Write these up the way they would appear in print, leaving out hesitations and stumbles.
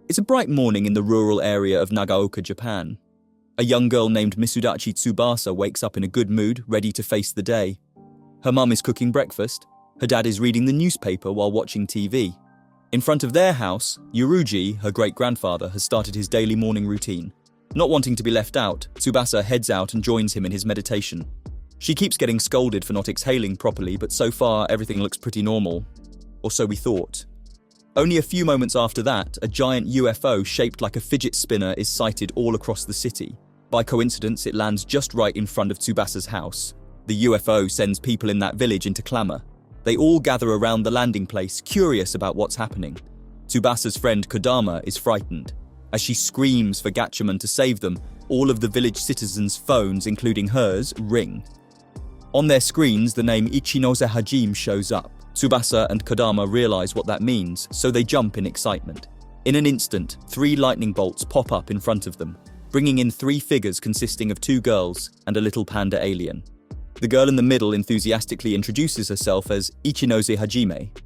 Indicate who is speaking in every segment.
Speaker 1: It's a bright morning in the rural area of Nagaoka, Japan. A young girl named Misudachi Tsubasa wakes up in a good mood, ready to face the day. Her mum is cooking breakfast. Her dad is reading the newspaper while watching TV. In front of their house, Yuruji, her great-grandfather, has started his daily morning routine. Not wanting to be left out, Tsubasa heads out and joins him in his meditation. She keeps getting scolded for not exhaling properly, but so far everything looks pretty normal. Or so we thought. Only a few moments after that, a giant UFO shaped like a fidget spinner is sighted all across the city. By coincidence, it lands just right in front of Tsubasa's house. The UFO sends people in that village into clamor. They all gather around the landing place, curious about what's happening. Tsubasa's friend Kodama is frightened. As she screams for Gatchaman to save them, all of the village citizens' phones, including hers, ring. On their screens, the name Ichinose Hajime shows up. Tsubasa and Kodama realize what that means, so they jump in excitement. In an instant, 3 lightning bolts pop up in front of them, bringing in 3 figures consisting of 2 girls and a little panda alien. The girl in the middle enthusiastically introduces herself as Ichinose Hajime.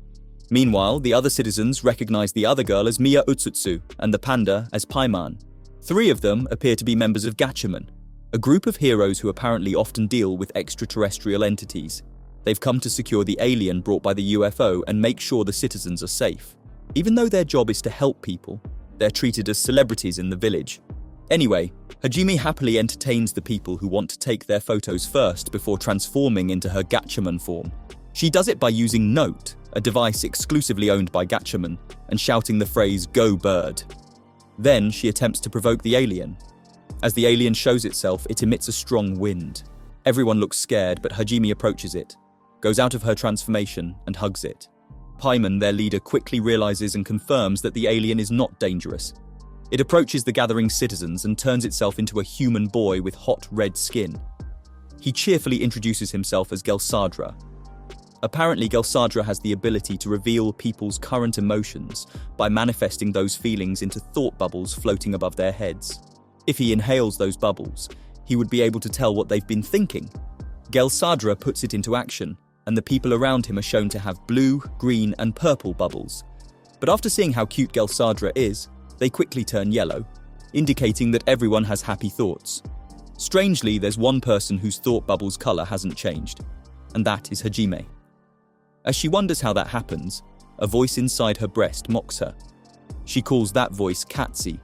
Speaker 1: Meanwhile, the other citizens recognize the other girl as Miya Utsutsu and the panda as Paimon. 3 of them appear to be members of Gatchaman, a group of heroes who apparently often deal with extraterrestrial entities. They've come to secure the alien brought by the UFO and make sure the citizens are safe. Even though their job is to help people, they're treated as celebrities in the village. Anyway, Hajime happily entertains the people who want to take their photos first before transforming into her Gatchaman form. She does it by using Note, a device exclusively owned by Gatchaman, and shouting the phrase, "Go bird." Then she attempts to provoke the alien. As the alien shows itself, it emits a strong wind. Everyone looks scared, but Hajime approaches it, goes out of her transformation, and hugs it. Paimon, their leader, quickly realizes and confirms that the alien is not dangerous. It approaches the gathering citizens and turns itself into a human boy with hot red skin. He cheerfully introduces himself as Gelsadra. Apparently, Gelsadra has the ability to reveal people's current emotions by manifesting those feelings into thought bubbles floating above their heads. If he inhales those bubbles, he would be able to tell what they've been thinking. Gelsadra puts it into action, and the people around him are shown to have blue, green, and purple bubbles. But after seeing how cute Gelsadra is, they quickly turn yellow, indicating that everyone has happy thoughts. Strangely, there's one person whose thought bubble's color hasn't changed, and that is Hajime. As she wonders how that happens, a voice inside her breast mocks her. She calls that voice Katsi.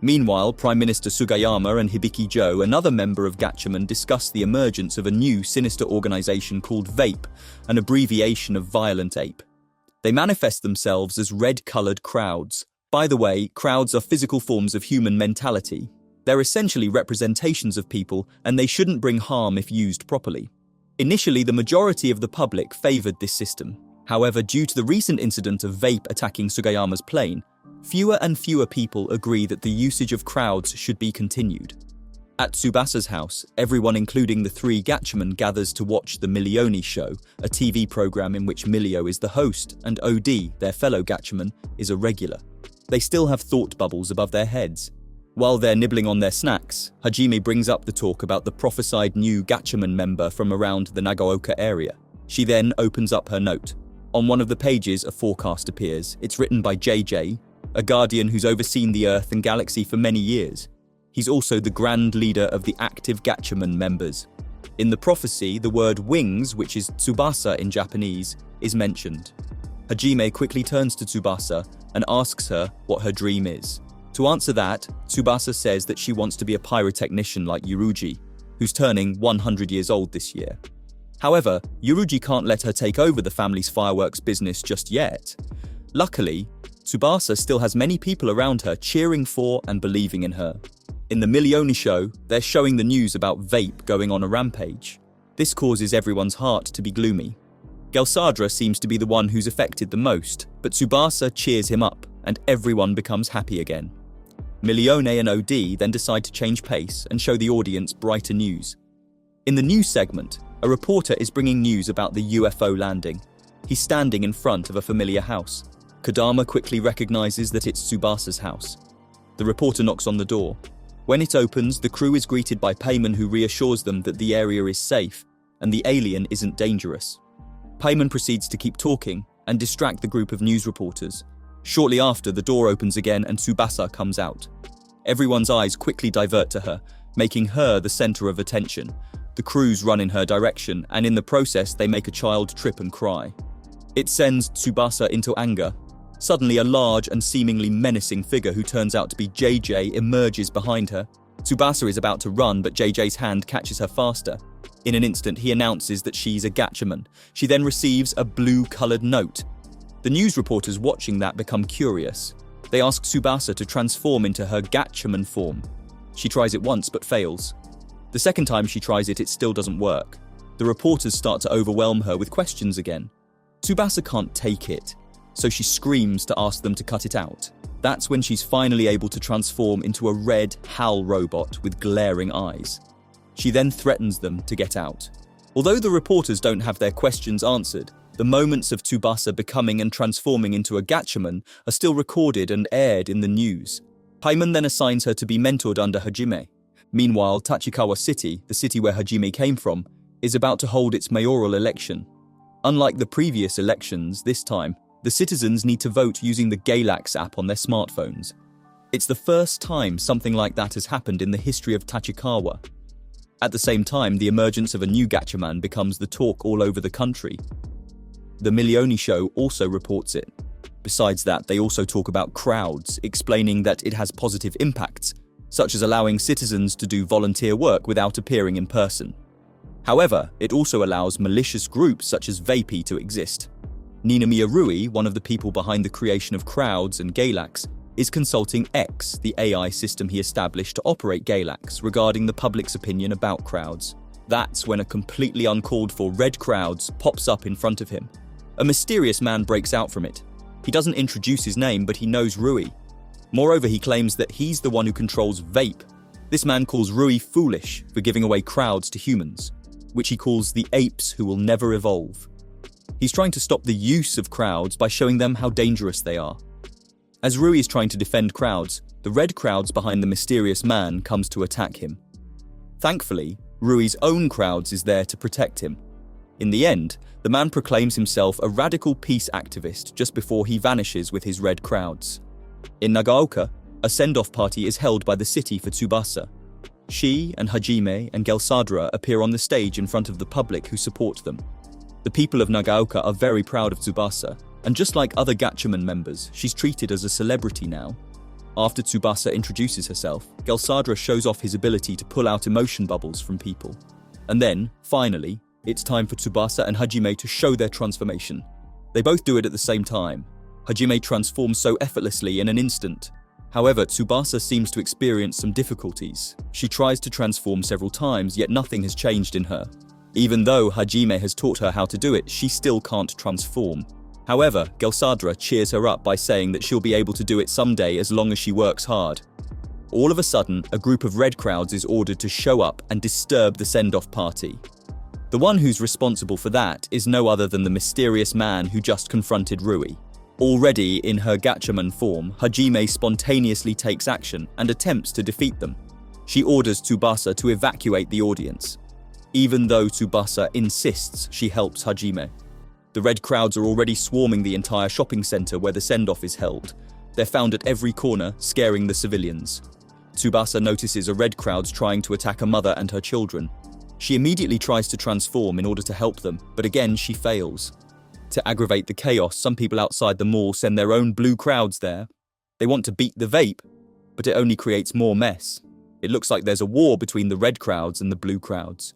Speaker 1: Meanwhile, Prime Minister Sugayama and Hibiki Joe, another member of Gatchaman, discuss the emergence of a new sinister organization called VAPE, an abbreviation of Violent Ape. They manifest themselves as red-colored crowds. By the way, crowds are physical forms of human mentality. They're essentially representations of people, and they shouldn't bring harm if used properly. Initially, the majority of the public favored this system. However, due to the recent incident of VAPE attacking Sugayama's plane, fewer and fewer people agree that the usage of crowds should be continued. At Tsubasa's house, everyone including the 3 Gatchaman gathers to watch the Milioni Show, a TV program in which Milio is the host and OD, their fellow Gatchaman, is a regular. They still have thought bubbles above their heads. While they're nibbling on their snacks, Hajime brings up the talk about the prophesied new Gatchaman member from around the Nagaoka area. She then opens up her note. On one of the pages, a forecast appears. It's written by JJ, a guardian who's overseen the Earth and galaxy for many years. He's also the grand leader of the active Gatchaman members. In the prophecy, the word wings, which is Tsubasa in Japanese, is mentioned. Hajime quickly turns to Tsubasa and asks her what her dream is. To answer that, Tsubasa says that she wants to be a pyrotechnician like Yuruji, who's turning 100 years old this year. However, Yuruji can't let her take over the family's fireworks business just yet. Luckily, Tsubasa still has many people around her cheering for and believing in her. In the Milioni Show, they're showing the news about VAPE going on a rampage. This causes everyone's heart to be gloomy. Gelsadra seems to be the one who's affected the most, but Tsubasa cheers him up, and everyone becomes happy again. Milione and OD then decide to change pace and show the audience brighter news. In the news segment, a reporter is bringing news about the UFO landing. He's standing in front of a familiar house. Kodama quickly recognizes that it's Tsubasa's house. The reporter knocks on the door. When it opens, the crew is greeted by Paimon, who reassures them that the area is safe and the alien isn't dangerous. Paimon proceeds to keep talking and distract the group of news reporters. Shortly after, the door opens again and Tsubasa comes out. Everyone's eyes quickly divert to her, making her the center of attention. The crews run in her direction, and in the process, they make a child trip and cry. It sends Tsubasa into anger. Suddenly, a large and seemingly menacing figure who turns out to be JJ emerges behind her. Tsubasa is about to run, but JJ's hand catches her faster. In an instant, he announces that she's a Gatchaman. She then receives a blue-colored note. The news reporters watching that become curious. They ask Tsubasa to transform into her Gatchaman form. She tries it once but fails. The second time she tries it, it still doesn't work. The reporters start to overwhelm her with questions again. Tsubasa can't take it, so she screams to ask them to cut it out. That's when she's finally able to transform into a red HAL robot with glaring eyes. She then threatens them to get out. Although the reporters don't have their questions answered, the moments of Tsubasa becoming and transforming into a Gatchaman are still recorded and aired in the news. Paimon then assigns her to be mentored under Hajime. Meanwhile, Tachikawa City, the city where Hajime came from, is about to hold its mayoral election. Unlike the previous elections, this time, the citizens need to vote using the Galax app on their smartphones. It's the first time something like that has happened in the history of Tachikawa. At the same time, the emergence of a new Gatchaman becomes the talk all over the country. The Milioni show also reports it. Besides that, they also talk about crowds, explaining that it has positive impacts, such as allowing citizens to do volunteer work without appearing in person. However, it also allows malicious groups such as Vapey to exist. Ninomiya Rui, one of the people behind the creation of crowds and Galax, is consulting X, the AI system he established to operate Galax, regarding the public's opinion about crowds. That's when a completely uncalled for red crowds pops up in front of him. A mysterious man breaks out from it. He doesn't introduce his name, but he knows Rui. Moreover, he claims that he's the one who controls Vape. This man calls Rui foolish for giving away crowds to humans, which he calls the apes who will never evolve. He's trying to stop the use of crowds by showing them how dangerous they are. As Rui is trying to defend crowds, the red crowds behind the mysterious man comes to attack him. Thankfully, Rui's own crowds is there to protect him. In the end, the man proclaims himself a radical peace activist just before he vanishes with his red crowds. In Nagaoka, a send-off party is held by the city for Tsubasa. She and Hajime and Gelsadra appear on the stage in front of the public who support them. The people of Nagaoka are very proud of Tsubasa, and just like other Gatchaman members, she's treated as a celebrity now. After Tsubasa introduces herself, Gelsadra shows off his ability to pull out emotion bubbles from people. And then, finally, it's time for Tsubasa and Hajime to show their transformation. They both do it at the same time. Hajime transforms so effortlessly in an instant. However, Tsubasa seems to experience some difficulties. She tries to transform several times, yet nothing has changed in her. Even though Hajime has taught her how to do it, she still can't transform. However, Gelsadra cheers her up by saying that she'll be able to do it someday as long as she works hard. All of a sudden, a group of red crowds is ordered to show up and disturb the send-off party. The one who's responsible for that is no other than the mysterious man who just confronted Rui. Already in her Gatchaman form, Hajime spontaneously takes action and attempts to defeat them. She orders Tsubasa to evacuate the audience. Even though Tsubasa insists she helps Hajime. The red crowds are already swarming the entire shopping center where the send-off is held. They're found at every corner, scaring the civilians. Tsubasa notices a red crowd trying to attack a mother and her children. She immediately tries to transform in order to help them, but again she fails. To aggravate the chaos, some people outside the mall send their own blue crowds there. They want to beat the Vape, but it only creates more mess. It looks like there's a war between the red crowds and the blue crowds.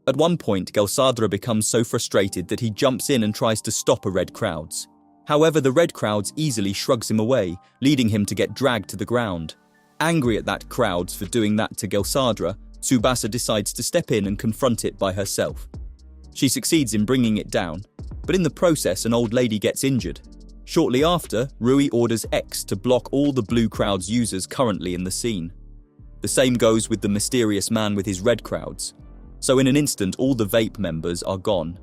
Speaker 1: At one point, Gelsadra becomes so frustrated that he jumps in and tries to stop a red crowds. However, the red crowds easily shrugs him away, leading him to get dragged to the ground. Angry at that crowds for doing that to Gelsadra, Tsubasa decides to step in and confront it by herself. She succeeds in bringing it down, but in the process an old lady gets injured. Shortly after, Rui orders X to block all the blue crowd's users currently in the scene. The same goes with the mysterious man with his red crowds. So in an instant, all the Vape members are gone.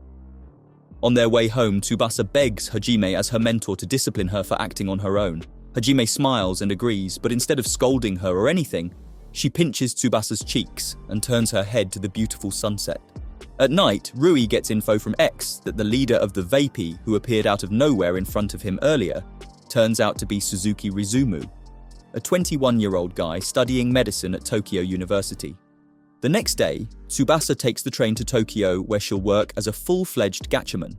Speaker 1: On their way home, Tsubasa begs Hajime as her mentor to discipline her for acting on her own. Hajime smiles and agrees, but instead of scolding her or anything, she pinches Tsubasa's cheeks and turns her head to the beautiful sunset. At night, Rui gets info from X that the leader of the Vapey, who appeared out of nowhere in front of him earlier, turns out to be Suzuki Rizumu, a 21-year-old guy studying medicine at Tokyo University. The next day, Tsubasa takes the train to Tokyo where she'll work as a full-fledged gatchaman.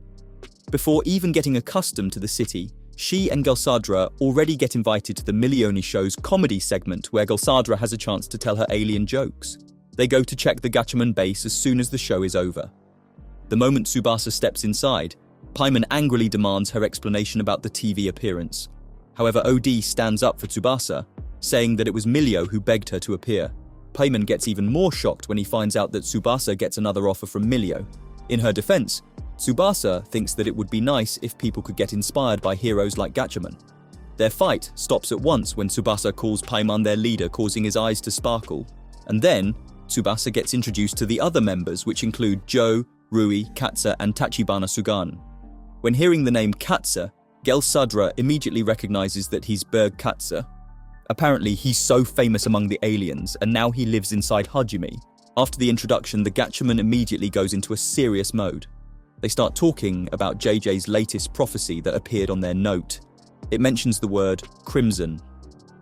Speaker 1: Before even getting accustomed to the city, she and Gelsadra already get invited to the Milioni show's comedy segment where Gelsadra has a chance to tell her alien jokes. They go to check the gatchaman base as soon as the show is over. The moment Tsubasa steps inside, Paimon angrily demands her explanation about the TV appearance. However, OD stands up for Tsubasa, saying that it was Milio who begged her to appear. Paimon gets even more shocked when he finds out that Tsubasa gets another offer from Milio. In her defense, Tsubasa thinks that it would be nice if people could get inspired by heroes like Gatchaman. Their fight stops at once when Tsubasa calls Paimon their leader, causing his eyes to sparkle. And then, Tsubasa gets introduced to the other members, which include Joe, Rui, Katsa, and Tachibana Sugan. When hearing the name Katsa, Gelsadra immediately recognizes that he's Berg Katsa. Apparently, he's so famous among the aliens, and now he lives inside Hajime. After the introduction, the Gatchaman immediately goes into a serious mode. They start talking about JJ's latest prophecy that appeared on their note. It mentions the word crimson.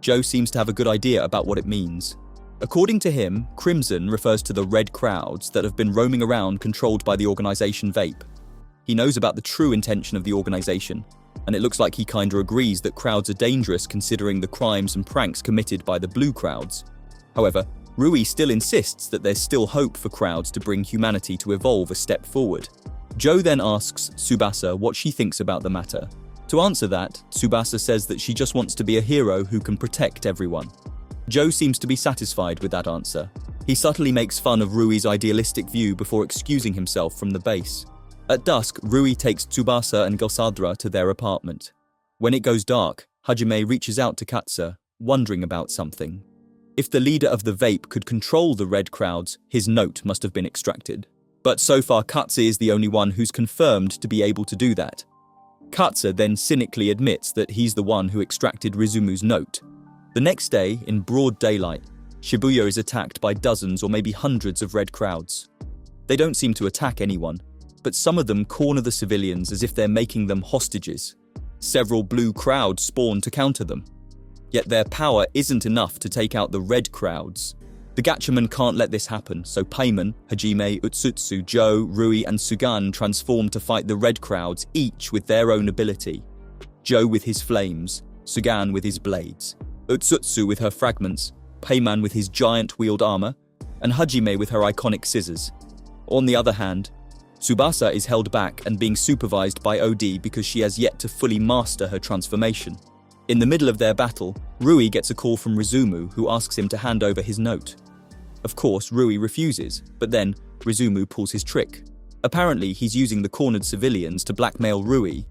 Speaker 1: Joe seems to have a good idea about what it means. According to him, crimson refers to the red crowds that have been roaming around controlled by the organization Vape. He knows about the true intention of the organization, and it looks like he kinda agrees that crowds are dangerous considering the crimes and pranks committed by the blue crowds. However, Rui still insists that there's still hope for crowds to bring humanity to evolve a step forward. Joe then asks Tsubasa what she thinks about the matter. To answer that, Tsubasa says that she just wants to be a hero who can protect everyone. Joe seems to be satisfied with that answer. He subtly makes fun of Rui's idealistic view before excusing himself from the base. At dusk, Rui takes Tsubasa and Gelsadra to their apartment. When it goes dark, Hajime reaches out to Katsa, wondering about something. If the leader of the Vape could control the red crowds, his note must have been extracted. But so far, Katsa is the only one who's confirmed to be able to do that. Katsa then cynically admits that he's the one who extracted Rizumu's note. The next day, in broad daylight, Shibuya is attacked by dozens or maybe hundreds of red crowds. They don't seem to attack anyone, but some of them corner the civilians as if they're making them hostages. Several blue crowds spawn to counter them. Yet their power isn't enough to take out the red crowds. The Gatchaman can't let this happen, so Paimon, Hajime, Utsutsu, Joe, Rui, and Sugan transform to fight the red crowds, each with their own ability. Joe with his flames, Sugan with his blades, Utsutsu with her fragments, Paimon with his giant wheeled armor, and Hajime with her iconic scissors. On the other hand, Tsubasa is held back and being supervised by OD because she has yet to fully master her transformation. In the middle of their battle, Rui gets a call from Rizumu, who asks him to hand over his note. Of course, Rui refuses, but then Rizumu pulls his trick. Apparently, he's using the cornered civilians to blackmail Rui.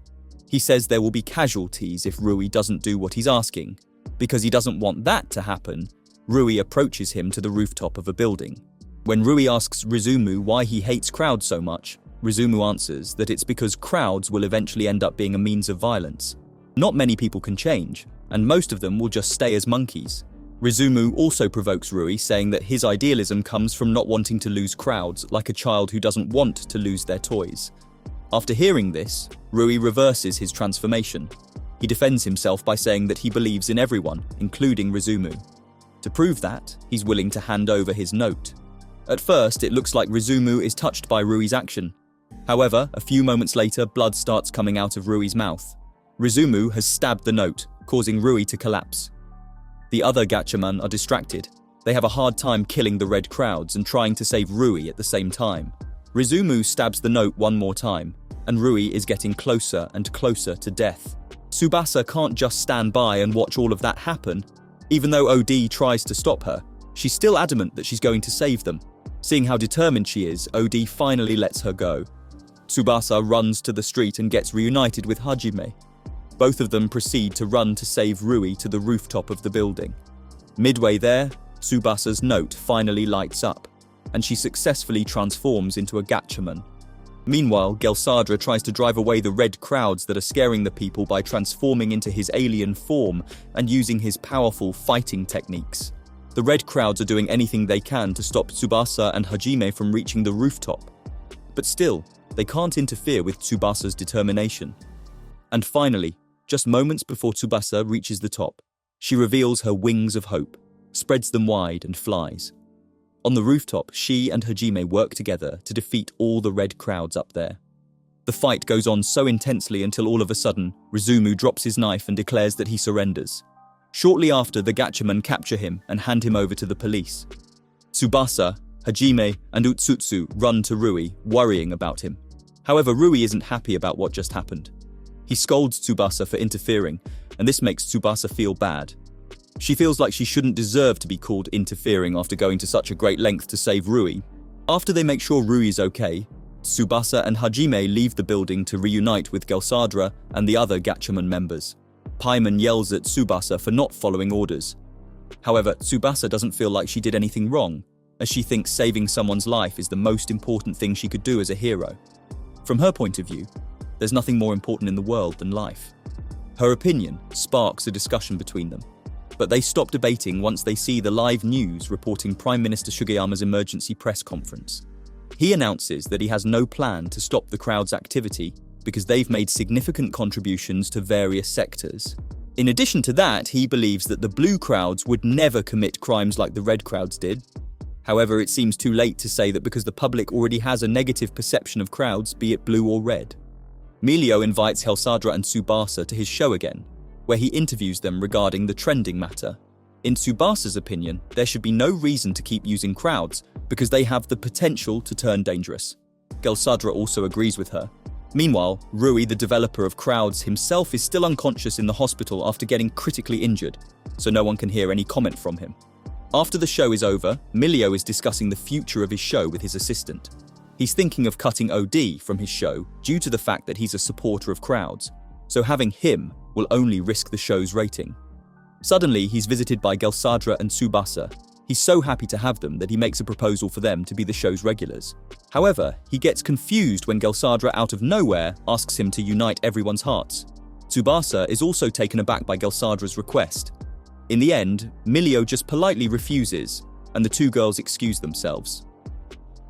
Speaker 1: He says there will be casualties if Rui doesn't do what he's asking. Because he doesn't want that to happen, Rui approaches him to the rooftop of a building. When Rui asks Rizumu why he hates crowds so much, Rizumu answers that it's because crowds will eventually end up being a means of violence. Not many people can change, and most of them will just stay as monkeys. Rizumu also provokes Rui, saying that his idealism comes from not wanting to lose crowds, like a child who doesn't want to lose their toys. After hearing this, Rui reverses his transformation. He defends himself by saying that he believes in everyone, including Rizumu. To prove that, he's willing to hand over his note. At first, it looks like Rizumu is touched by Rui's action. However, a few moments later, blood starts coming out of Rui's mouth. Rizumu has stabbed the note, causing Rui to collapse. The other Gatchaman are distracted. They have a hard time killing the red crowds and trying to save Rui at the same time. Rizumu stabs the note one more time, and Rui is getting closer and closer to death. Tsubasa can't just stand by and watch all of that happen. Even though OD tries to stop her, she's still adamant that she's going to save them. Seeing how determined she is, OD finally lets her go. Tsubasa runs to the street and gets reunited with Hajime. Both of them proceed to run to save Rui to the rooftop of the building. Midway there, Tsubasa's note finally lights up, and she successfully transforms into a Gatchaman. Meanwhile, Gelsadra tries to drive away the red crowds that are scaring the people by transforming into his alien form and using his powerful fighting techniques. The red crowds are doing anything they can to stop Tsubasa and Hajime from reaching the rooftop. But still, they can't interfere with Tsubasa's determination. And finally, Just moments before Tsubasa reaches the top, she reveals her wings of hope, spreads them wide and flies. On the rooftop, she and Hajime work together to defeat all the red crowds up there. The fight goes on so intensely until all of a sudden, Rizumu drops his knife and declares that he surrenders. Shortly after, the Gatchaman capture him and hand him over to the police. Tsubasa, Hajime, and Utsutsu run to Rui, worrying about him. However, Rui isn't happy about what just happened. He scolds Tsubasa for interfering, and this makes Tsubasa feel bad. She feels like she shouldn't deserve to be called interfering after going to such a great length to save Rui. After they make sure Rui is okay, Tsubasa and Hajime leave the building to reunite with Gelsadra and the other Gatchaman members. Paimon yells at Tsubasa for not following orders. However, Tsubasa doesn't feel like she did anything wrong, as she thinks saving someone's life is the most important thing she could do as a hero. From her point of view, there's nothing more important in the world than life. Her opinion sparks a discussion between them, but they stop debating once they see the live news reporting Prime Minister Sugiyama's emergency press conference. He announces that he has no plan to stop the crowd's activity because they've made significant contributions to various sectors. In addition to that, he believes that the blue crowds would never commit crimes like the red crowds did. However, it seems too late to say that because the public already has a negative perception of crowds, be it blue or red. Milio invites Gelsadra and Tsubasa to his show again, where he interviews them regarding the trending matter. In Tsubasa's opinion, there should be no reason to keep using crowds because they have the potential to turn dangerous. Gelsadra also agrees with her. Meanwhile, Rui, the developer of crowds himself, is still unconscious in the hospital after getting critically injured, so no one can hear any comment from him. After the show is over, Milio is discussing the future of his show with his assistant. He's thinking of cutting OD from his show due to the fact that he's a supporter of crowds, so having him will only risk the show's rating. Suddenly, he's visited by Gelsadra and Tsubasa. He's so happy to have them that he makes a proposal for them to be the show's regulars. However, he gets confused when Gelsadra out of nowhere asks him to unite everyone's hearts. Tsubasa is also taken aback by Gelsadra's request. In the end, Milio just politely refuses, and the two girls excuse themselves.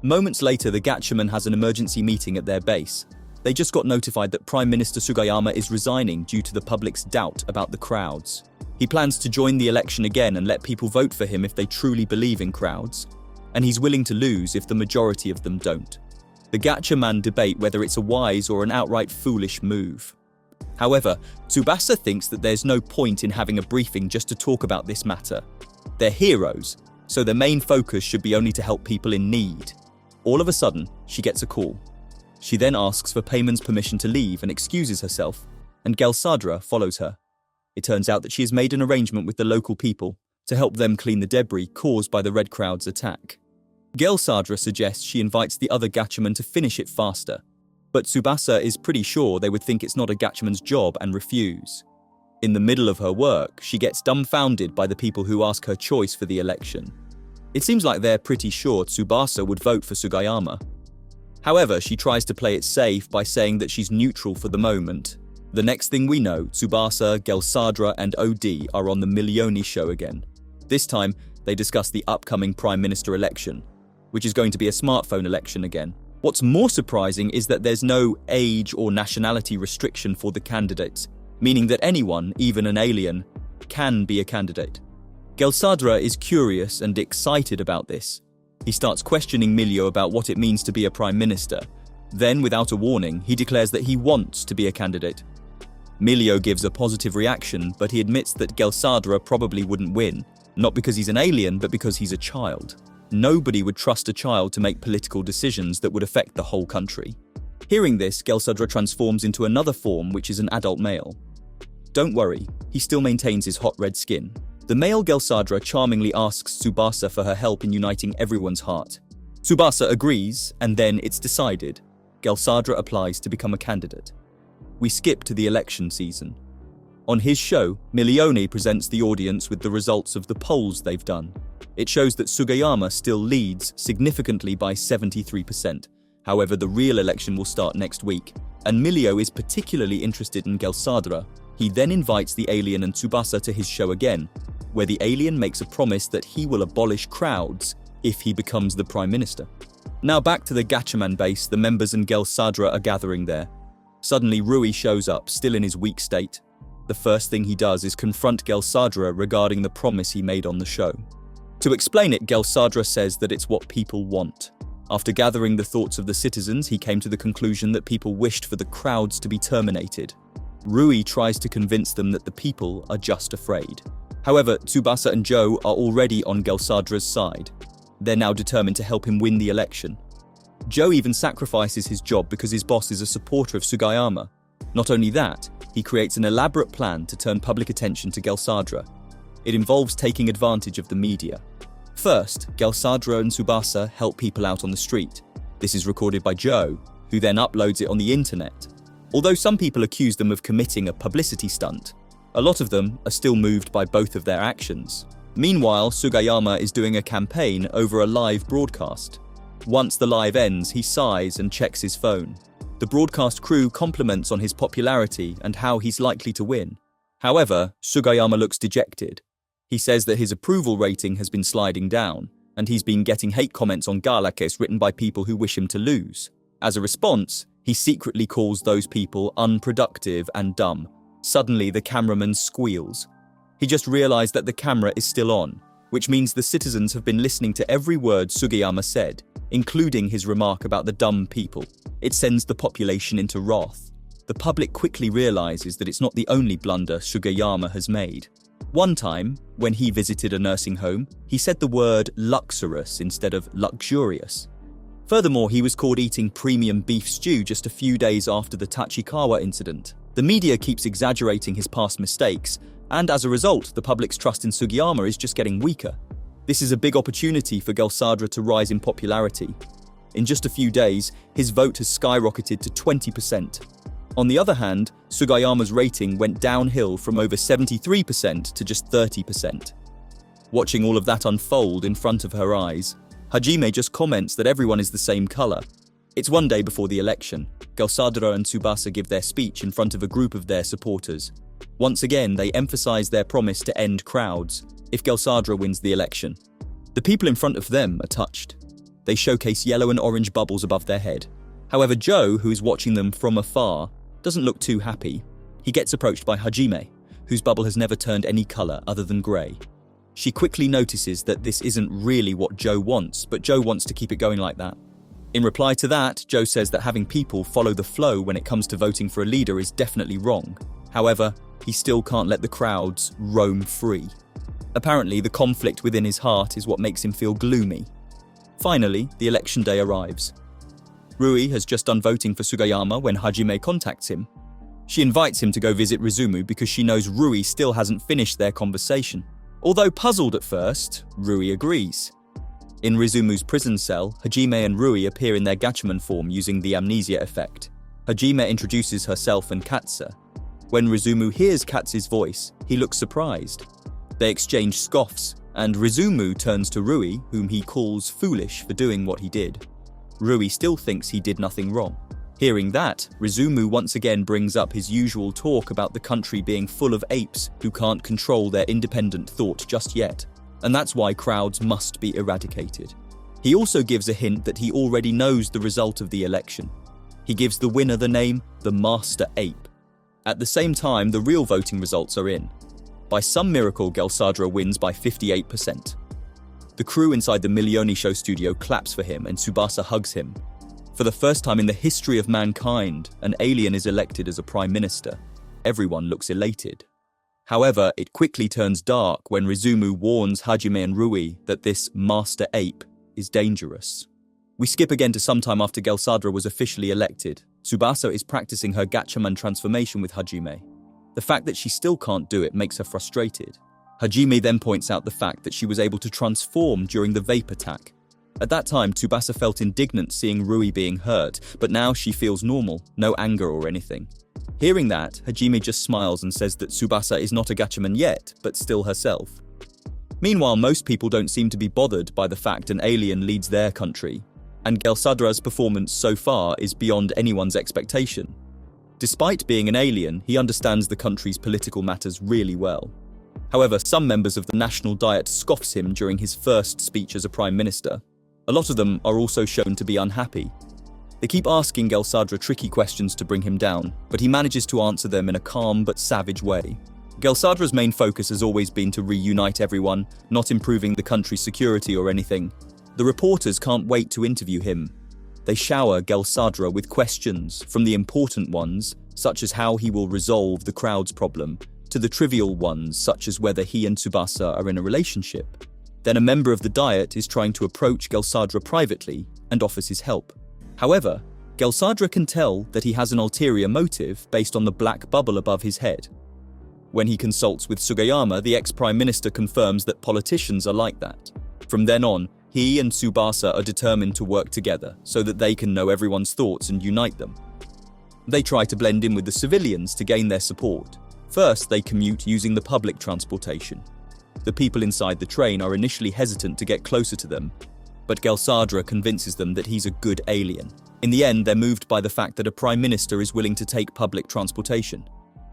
Speaker 1: Moments later, the Gatchaman has an emergency meeting at their base. They just got notified that Prime Minister Sugiyama is resigning due to the public's doubt about the crowds. He plans to join the election again and let people vote for him if they truly believe in crowds, and he's willing to lose if the majority of them don't. The Gatchaman debate whether it's a wise or an outright foolish move. However, Tsubasa thinks that there's no point in having a briefing just to talk about this matter. They're heroes, so their main focus should be only to help people in need. All of a sudden, she gets a call. She then asks for Paimon's permission to leave and excuses herself, and Gelsadra follows her. It turns out that she has made an arrangement with the local people to help them clean the debris caused by the red crowd's attack. Gelsadra suggests she invites the other Gatchaman to finish it faster, but Tsubasa is pretty sure they would think it's not a Gatchaman's job and refuse. In the middle of her work, she gets dumbfounded by the people who ask her choice for the election. It seems like they're pretty sure Tsubasa would vote for Sugiyama. However, she tries to play it safe by saying that she's neutral for the moment. The next thing we know, Tsubasa, Gelsadra, and OD are on the Milioni show again. This time, they discuss the upcoming Prime Minister election, which is going to be a smartphone election again. What's more surprising is that there's no age or nationality restriction for the candidates, meaning that anyone, even an alien, can be a candidate. Gelsadra is curious and excited about this. He starts questioning Milio about what it means to be a prime minister. Then, without a warning, he declares that he wants to be a candidate. Milio gives a positive reaction, but he admits that Gelsadra probably wouldn't win, not because he's an alien, but because he's a child. Nobody would trust a child to make political decisions that would affect the whole country. Hearing this, Gelsadra transforms into another form, which is an adult male. Don't worry, he still maintains his hot red skin. The male Gelsadra charmingly asks Tsubasa for her help in uniting everyone's heart. Tsubasa agrees, and then it's decided. Gelsadra applies to become a candidate. We skip to the election season. On his show, Milioni presents the audience with the results of the polls they've done. It shows that Sugiyama still leads significantly by 73%. However, the real election will start next week, and Milio is particularly interested in Gelsadra. He then invites the alien and Tsubasa to his show again, where the alien makes a promise that he will abolish crowds if he becomes the prime minister. Now back to the Gatchaman base, the members and Gelsadra are gathering there. Suddenly, Rui shows up, still in his weak state. the first thing he does is confront Gelsadra regarding the promise he made on the show. To explain it, Gelsadra says that it's what people want. After gathering the thoughts of the citizens, he came to the conclusion that people wished for the crowds to be terminated. Rui tries to convince them that the people are just afraid. However, Tsubasa and Joe are already on Gelsadra's side. They're now determined to help him win the election. Joe even sacrifices his job because his boss is a supporter of Sugiyama. Not only that, he creates an elaborate plan to turn public attention to Gelsadra. It involves taking advantage of the media. First, Gelsadra and Tsubasa help people out on the street. This is recorded by Joe, who then uploads it on the internet. Although some people accuse them of committing a publicity stunt, a lot of them are still moved by both of their actions. Meanwhile, Sugiyama is doing a campaign over a live broadcast. Once the live ends, he sighs and checks his phone. The broadcast crew compliments on his popularity and how he's likely to win. However, Sugiyama looks dejected. He says that his approval rating has been sliding down, and he's been getting hate comments on Galakes written by people who wish him to lose. As a response, he secretly calls those people unproductive and dumb. Suddenly, the cameraman squeals. He just realized that the camera is still on, which means the citizens have been listening to every word Sugiyama said, including his remark about the dumb people. It sends the population into wrath. The public quickly realizes that it's not the only blunder Sugiyama has made. One time, when he visited a nursing home, he said the word luxurious instead of luxurious. Furthermore, he was caught eating premium beef stew just a few days after the Tachikawa incident. The media keeps exaggerating his past mistakes, and as a result, the public's trust in Sugiyama is just getting weaker. This is a big opportunity for Gelsadra to rise in popularity. In just a few days, his vote has skyrocketed to 20%. On the other hand, Sugiyama's rating went downhill from over 73% to just 30%. Watching all of that unfold in front of her eyes, Hajime just comments that everyone is the same color. It's one day before the election. Gelsadra and Tsubasa give their speech in front of a group of their supporters. Once again, they emphasize their promise to end crowds if Gelsadra wins the election. The people in front of them are touched. They showcase yellow and orange bubbles above their head. However, Joe, who is watching them from afar, doesn't look too happy. He gets approached by Hajime, whose bubble has never turned any color other than grey. She quickly notices that this isn't really what Joe wants, but Joe wants to keep it going like that. In reply to that, Joe says that having people follow the flow when it comes to voting for a leader is definitely wrong. However, he still can't let the crowds roam free. Apparently, the conflict within his heart is what makes him feel gloomy. Finally, the election day arrives. Rui has just done voting for Sugiyama when Hajime contacts him. She invites him to go visit Rizumu because she knows Rui still hasn't finished their conversation. Although puzzled at first, Rui agrees. In Rizumu's prison cell, Hajime and Rui appear in their Gatchaman form using the amnesia effect. Hajime introduces herself and Katsu. When Rizumu hears Katsu's voice, he looks surprised. They exchange scoffs, and Rizumu turns to Rui, whom he calls foolish for doing what he did. Rui still thinks he did nothing wrong. Hearing that, Rizumu once again brings up his usual talk about the country being full of apes who can't control their independent thought just yet, and that's why crowds must be eradicated. He also gives a hint that he already knows the result of the election. He gives the winner the name the Master Ape. At the same time, the real voting results are in. By some miracle, Gelsadra wins by 58%. The crew inside the Milioni Show studio claps for him and Tsubasa hugs him. For the first time in the history of mankind, an alien is elected as a prime minister. Everyone looks elated. However, it quickly turns dark when Rizumu warns Hajime and Rui that this Master Ape is dangerous. We skip again to sometime after Gelsadra was officially elected. Tsubasa is practicing her Gatchaman transformation with Hajime. The fact that she still can't do it makes her frustrated. Hajime then points out the fact that she was able to transform during the vape attack. At that time, Tsubasa felt indignant seeing Rui being hurt, but now she feels normal, no anger or anything. Hearing that, Hajime just smiles and says that Tsubasa is not a Gatchaman yet, but still herself. Meanwhile, most people don't seem to be bothered by the fact an alien leads their country, and Gelsadra's performance so far is beyond anyone's expectation. Despite being an alien, he understands the country's political matters really well. However, some members of the National Diet scoffs him during his first speech as a prime minister. A lot of them are also shown to be unhappy. They keep asking Gelsadra tricky questions to bring him down, but he manages to answer them in a calm but savage way. Gelsadra's main focus has always been to reunite everyone, not improving the country's security or anything. The reporters can't wait to interview him. They shower Gelsadra with questions, from the important ones, such as how he will resolve the crowd's problem, to the trivial ones, such as whether he and Tsubasa are in a relationship. Then a member of the Diet is trying to approach Gelsadra privately and offers his help. However, Gelsadra can tell that he has an ulterior motive based on the black bubble above his head. When he consults with Sugiyama, the ex-prime minister confirms that politicians are like that. From then on, he and Tsubasa are determined to work together so that they can know everyone's thoughts and unite them. They try to blend in with the civilians to gain their support. First, they commute using the public transportation. The people inside the train are initially hesitant to get closer to them, but Gelsadra convinces them that he's a good alien. In the end, they're moved by the fact that a prime minister is willing to take public transportation.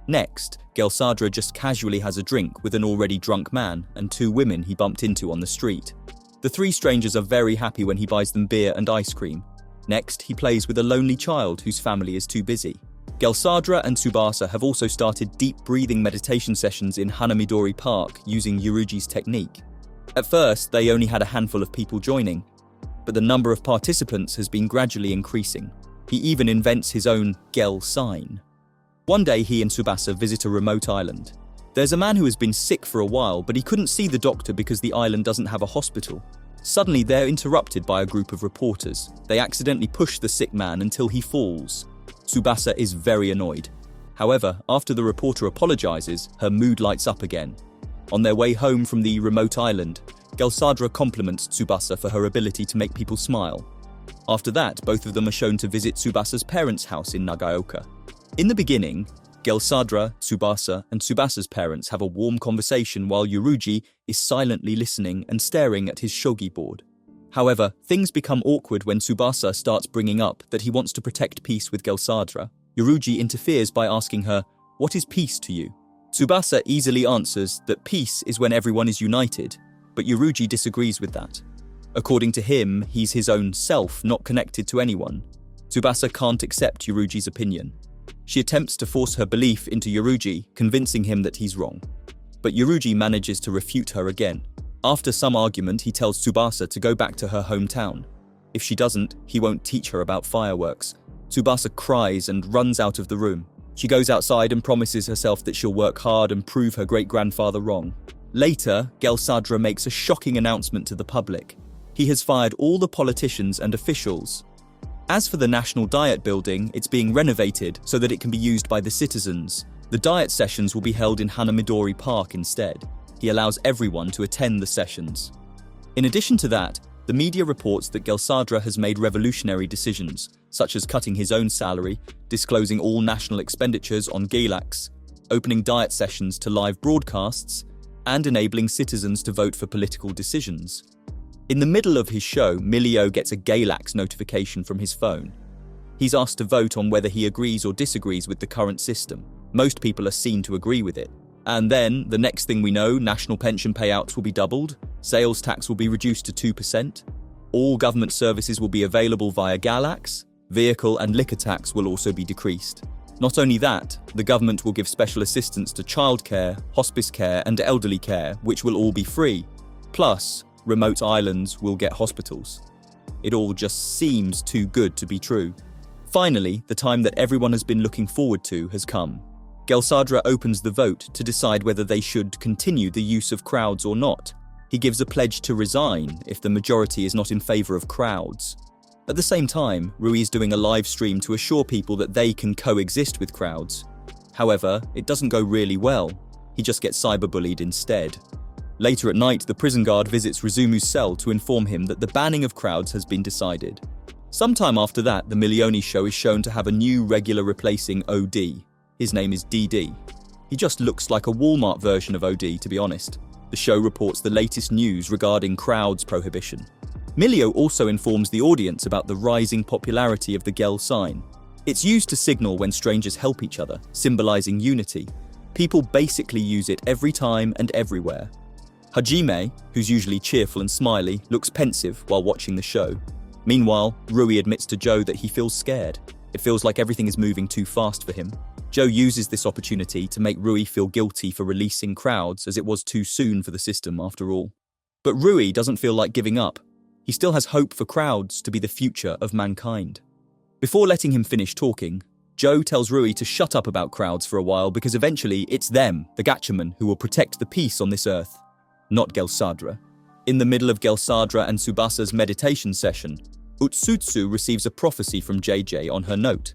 Speaker 1: Next, Gelsadra just casually has a drink with an already drunk man and 2 women he bumped into on the street. The 3 strangers are very happy when he buys them beer and ice cream. Next, he plays with a lonely child whose family is too busy. Gelsadra and Tsubasa have also started deep breathing meditation sessions in Hanamidori Park using Yuruji's technique. At first, they only had a handful of people joining, but the number of participants has been gradually increasing. He even invents his own Gel sign. One day, he and Tsubasa visit a remote island. There's a man who has been sick for a while, but he couldn't see the doctor because the island doesn't have a hospital. Suddenly, they're interrupted by a group of reporters. They accidentally push the sick man until he falls. Tsubasa is very annoyed. However, after the reporter apologizes, her mood lights up again. On their way home from the remote island, Gelsadra compliments Tsubasa for her ability to make people smile. After that, both of them are shown to visit Tsubasa's parents' house in Nagaoka. In the beginning, Gelsadra, Tsubasa, and Tsubasa's parents have a warm conversation while Yuruji is silently listening and staring at his shogi board. However, things become awkward when Tsubasa starts bringing up that he wants to protect peace with Gelsadra. Yuruji interferes by asking her, "What is peace to you?" Tsubasa easily answers that peace is when everyone is united, but Yuruji disagrees with that. According to him, he's his own self, not connected to anyone. Tsubasa can't accept Yuruji's opinion. She attempts to force her belief into Yuruji, convincing him that he's wrong. But Yuruji manages to refute her again. After some argument, he tells Tsubasa to go back to her hometown. If she doesn't, he won't teach her about fireworks. Tsubasa cries and runs out of the room. She goes outside and promises herself that she'll work hard and prove her great-grandfather wrong. Later, Gelsadra makes a shocking announcement to the public. He has fired all the politicians and officials. As for the National Diet building, it's being renovated so that it can be used by the citizens. The diet sessions will be held in Hanamidori Park instead. He allows everyone to attend the sessions. In addition to that, the media reports that Gelsadra has made revolutionary decisions, such as cutting his own salary, disclosing all national expenditures on Galax, opening diet sessions to live broadcasts, and enabling citizens to vote for political decisions. In the middle of his show, Milio gets a Galax notification from his phone. He's asked to vote on whether he agrees or disagrees with the current system. Most people are seen to agree with it. And then, the next thing we know, national pension payouts will be doubled, sales tax will be reduced to 2%, all government services will be available via Galax, vehicle and liquor tax will also be decreased. Not only that, the government will give special assistance to childcare, hospice care and elderly care, which will all be free. Plus, remote islands will get hospitals. It all just seems too good to be true. Finally, the time that everyone has been looking forward to has come. Gelsadra opens the vote to decide whether they should continue the use of crowds or not. He gives a pledge to resign if the majority is not in favor of crowds. At the same time, Rui is doing a live stream to assure people that they can coexist with crowds. However, it doesn't go really well. He just gets cyberbullied instead. Later at night, the prison guard visits Rizumu's cell to inform him that the banning of crowds has been decided. Sometime after that, the Milioni show is shown to have a new regular replacing OD. His name is DD. He just looks like a Walmart version of OD, to be honest. The show reports the latest news regarding crowds prohibition. Milio also informs the audience about the rising popularity of the Gel sign. It's used to signal when strangers help each other, symbolizing unity. People basically use it every time and everywhere. Hajime, who's usually cheerful and smiley, looks pensive while watching the show. Meanwhile, Rui admits to Joe that he feels scared. It feels like everything is moving too fast for him. Joe uses this opportunity to make Rui feel guilty for releasing crowds, as it was too soon for the system after all. But Rui doesn't feel like giving up. He still has hope for crowds to be the future of mankind. Before letting him finish talking, Joe tells Rui to shut up about crowds for a while because eventually it's them, the Gatchaman, who will protect the peace on this earth, not Gelsadra. In the middle of Gelsadra and Tsubasa's meditation session, Utsutsu receives a prophecy from JJ on her note.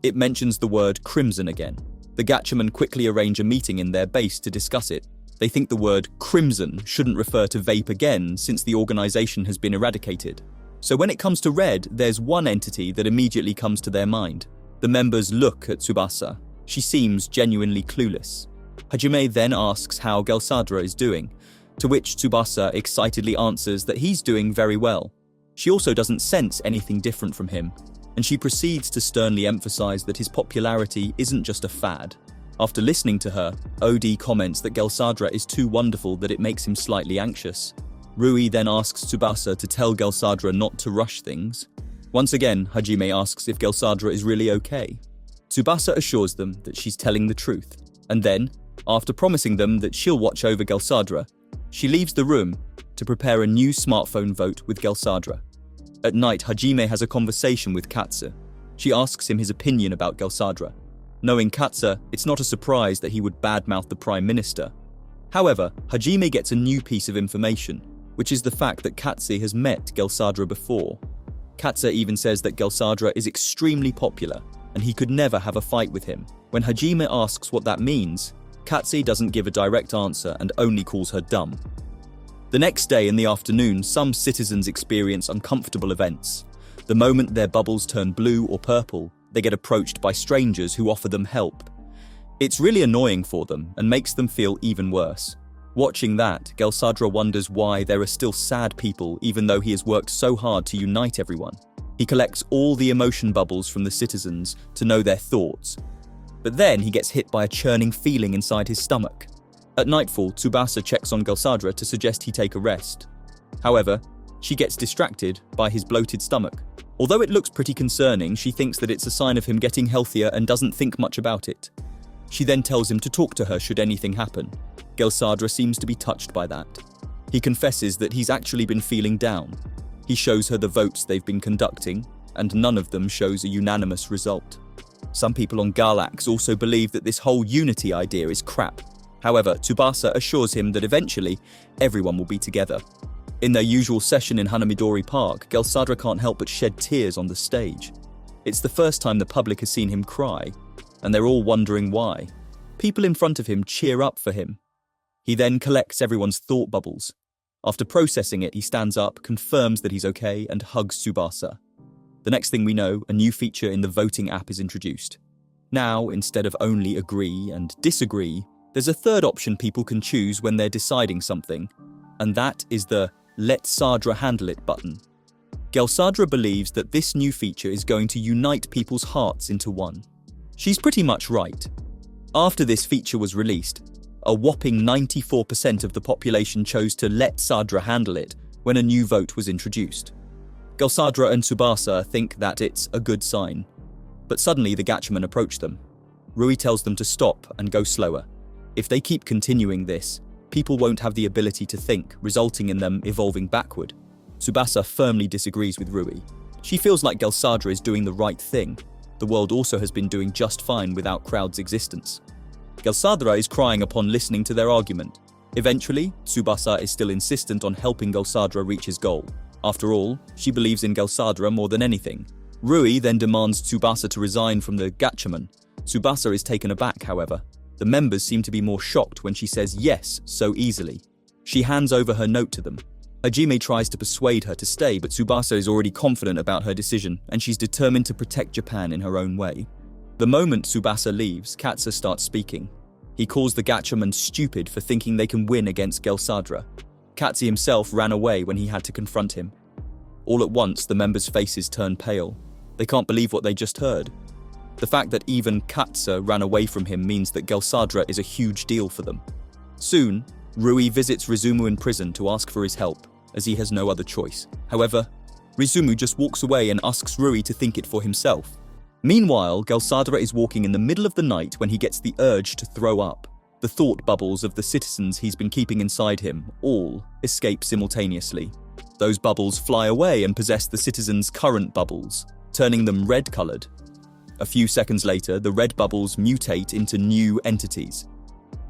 Speaker 1: It mentions the word crimson again. The Gatchaman quickly arrange a meeting in their base to discuss it. They think the word crimson shouldn't refer to vape again since the organization has been eradicated. So when it comes to red, there's one entity that immediately comes to their mind. The members look at Tsubasa. She seems genuinely clueless. Hajime then asks how Gelsadra is doing, to which Tsubasa excitedly answers that he's doing very well. She also doesn't sense anything different from him, and she proceeds to sternly emphasize that his popularity isn't just a fad. After listening to her, Odi comments that Gelsadra is too wonderful that it makes him slightly anxious. Rui then asks Tsubasa to tell Gelsadra not to rush things. Once again, Hajime asks if Gelsadra is really okay. Tsubasa assures them that she's telling the truth, and then, after promising them that she'll watch over Gelsadra, she leaves the room to prepare a new smartphone vote with Gelsadra. At night, Hajime has a conversation with Katsu. She asks him his opinion about Gelsadra. Knowing Katsu, it's not a surprise that he would badmouth the Prime Minister. However, Hajime gets a new piece of information, which is the fact that Katsu has met Gelsadra before. Katsu even says that Gelsadra is extremely popular, and he could never have a fight with him. When Hajime asks what that means, Katsu doesn't give a direct answer and only calls her dumb. The next day in the afternoon, some citizens experience uncomfortable events. The moment their bubbles turn blue or purple, they get approached by strangers who offer them help. It's really annoying for them and makes them feel even worse. Watching that, Gelsadra wonders why there are still sad people even though he has worked so hard to unite everyone. He collects all the emotion bubbles from the citizens to know their thoughts. But then he gets hit by a churning feeling inside his stomach. At nightfall, Tsubasa checks on Gelsadra to suggest he take a rest. However, she gets distracted by his bloated stomach. Although it looks pretty concerning, she thinks that it's a sign of him getting healthier and doesn't think much about it. She then tells him to talk to her should anything happen. Gelsadra seems to be touched by that. He confesses that he's actually been feeling down. He shows her the votes they've been conducting, and none of them shows a unanimous result. Some people on Galax also believe that this whole unity idea is crap. However, Tsubasa assures him that eventually, everyone will be together. In their usual session in Hanamidori Park, Gelsadra can't help but shed tears on the stage. It's the first time the public has seen him cry, and they're all wondering why. People in front of him cheer up for him. He then collects everyone's thought bubbles. After processing it, he stands up, confirms that he's okay, and hugs Tsubasa. The next thing we know, a new feature in the voting app is introduced. Now, instead of only agree and disagree, there's a third option people can choose when they're deciding something, and that is the Let Sadra Handle It button. Gelsadra believes that this new feature is going to unite people's hearts into one. She's pretty much right. After this feature was released, a whopping 94% of the population chose to let Sadra handle it when a new vote was introduced. Gelsadra and Tsubasa think that it's a good sign, but suddenly the Gatchaman approach them. Rui tells them to stop and go slower. If they keep continuing this, people won't have the ability to think, resulting in them evolving backward. Tsubasa firmly disagrees with Rui. She feels like Gelsadra is doing the right thing. The world also has been doing just fine without Crowd's existence. Gelsadra is crying upon listening to their argument. Eventually, Tsubasa is still insistent on helping Gelsadra reach his goal. After all, she believes in Gelsadra more than anything. Rui then demands Tsubasa to resign from the Gatchaman. Tsubasa is taken aback, however. The members seem to be more shocked when she says yes so easily. She hands over her note to them. Hajime tries to persuade her to stay, but Tsubasa is already confident about her decision, and she's determined to protect Japan in her own way. The moment Tsubasa leaves, Katsu starts speaking. He calls the Gatchaman stupid for thinking they can win against Gelsadra. Katsu himself ran away when he had to confront him. All at once, the members' faces turn pale. They can't believe what they just heard. The fact that even Katsu ran away from him means that Gelsadra is a huge deal for them. Soon, Rui visits Rizumu in prison to ask for his help, as he has no other choice. However, Rizumu just walks away and asks Rui to think it for himself. Meanwhile, Gelsadra is walking in the middle of the night when he gets the urge to throw up. The thought bubbles of the citizens he's been keeping inside him all escape simultaneously. Those bubbles fly away and possess the citizens' current bubbles, turning them red-colored. A few seconds later, the red bubbles mutate into new entities.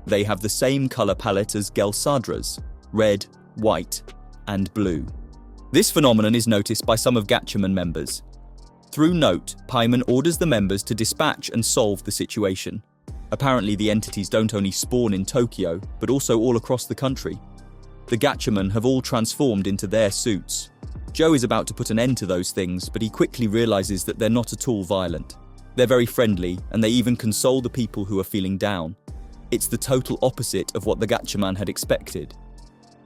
Speaker 1: They have the same color palette as Gelsadra's: red, white, and blue. This phenomenon is noticed by some of Gatchaman members. Through note, Paimon orders the members to dispatch and solve the situation. Apparently, the entities don't only spawn in Tokyo, but also all across the country. The Gatchaman have all transformed into their suits. Joe is about to put an end to those things, but he quickly realizes that they're not at all violent. They're very friendly, and they even console the people who are feeling down. It's the total opposite of what the Gatchaman had expected.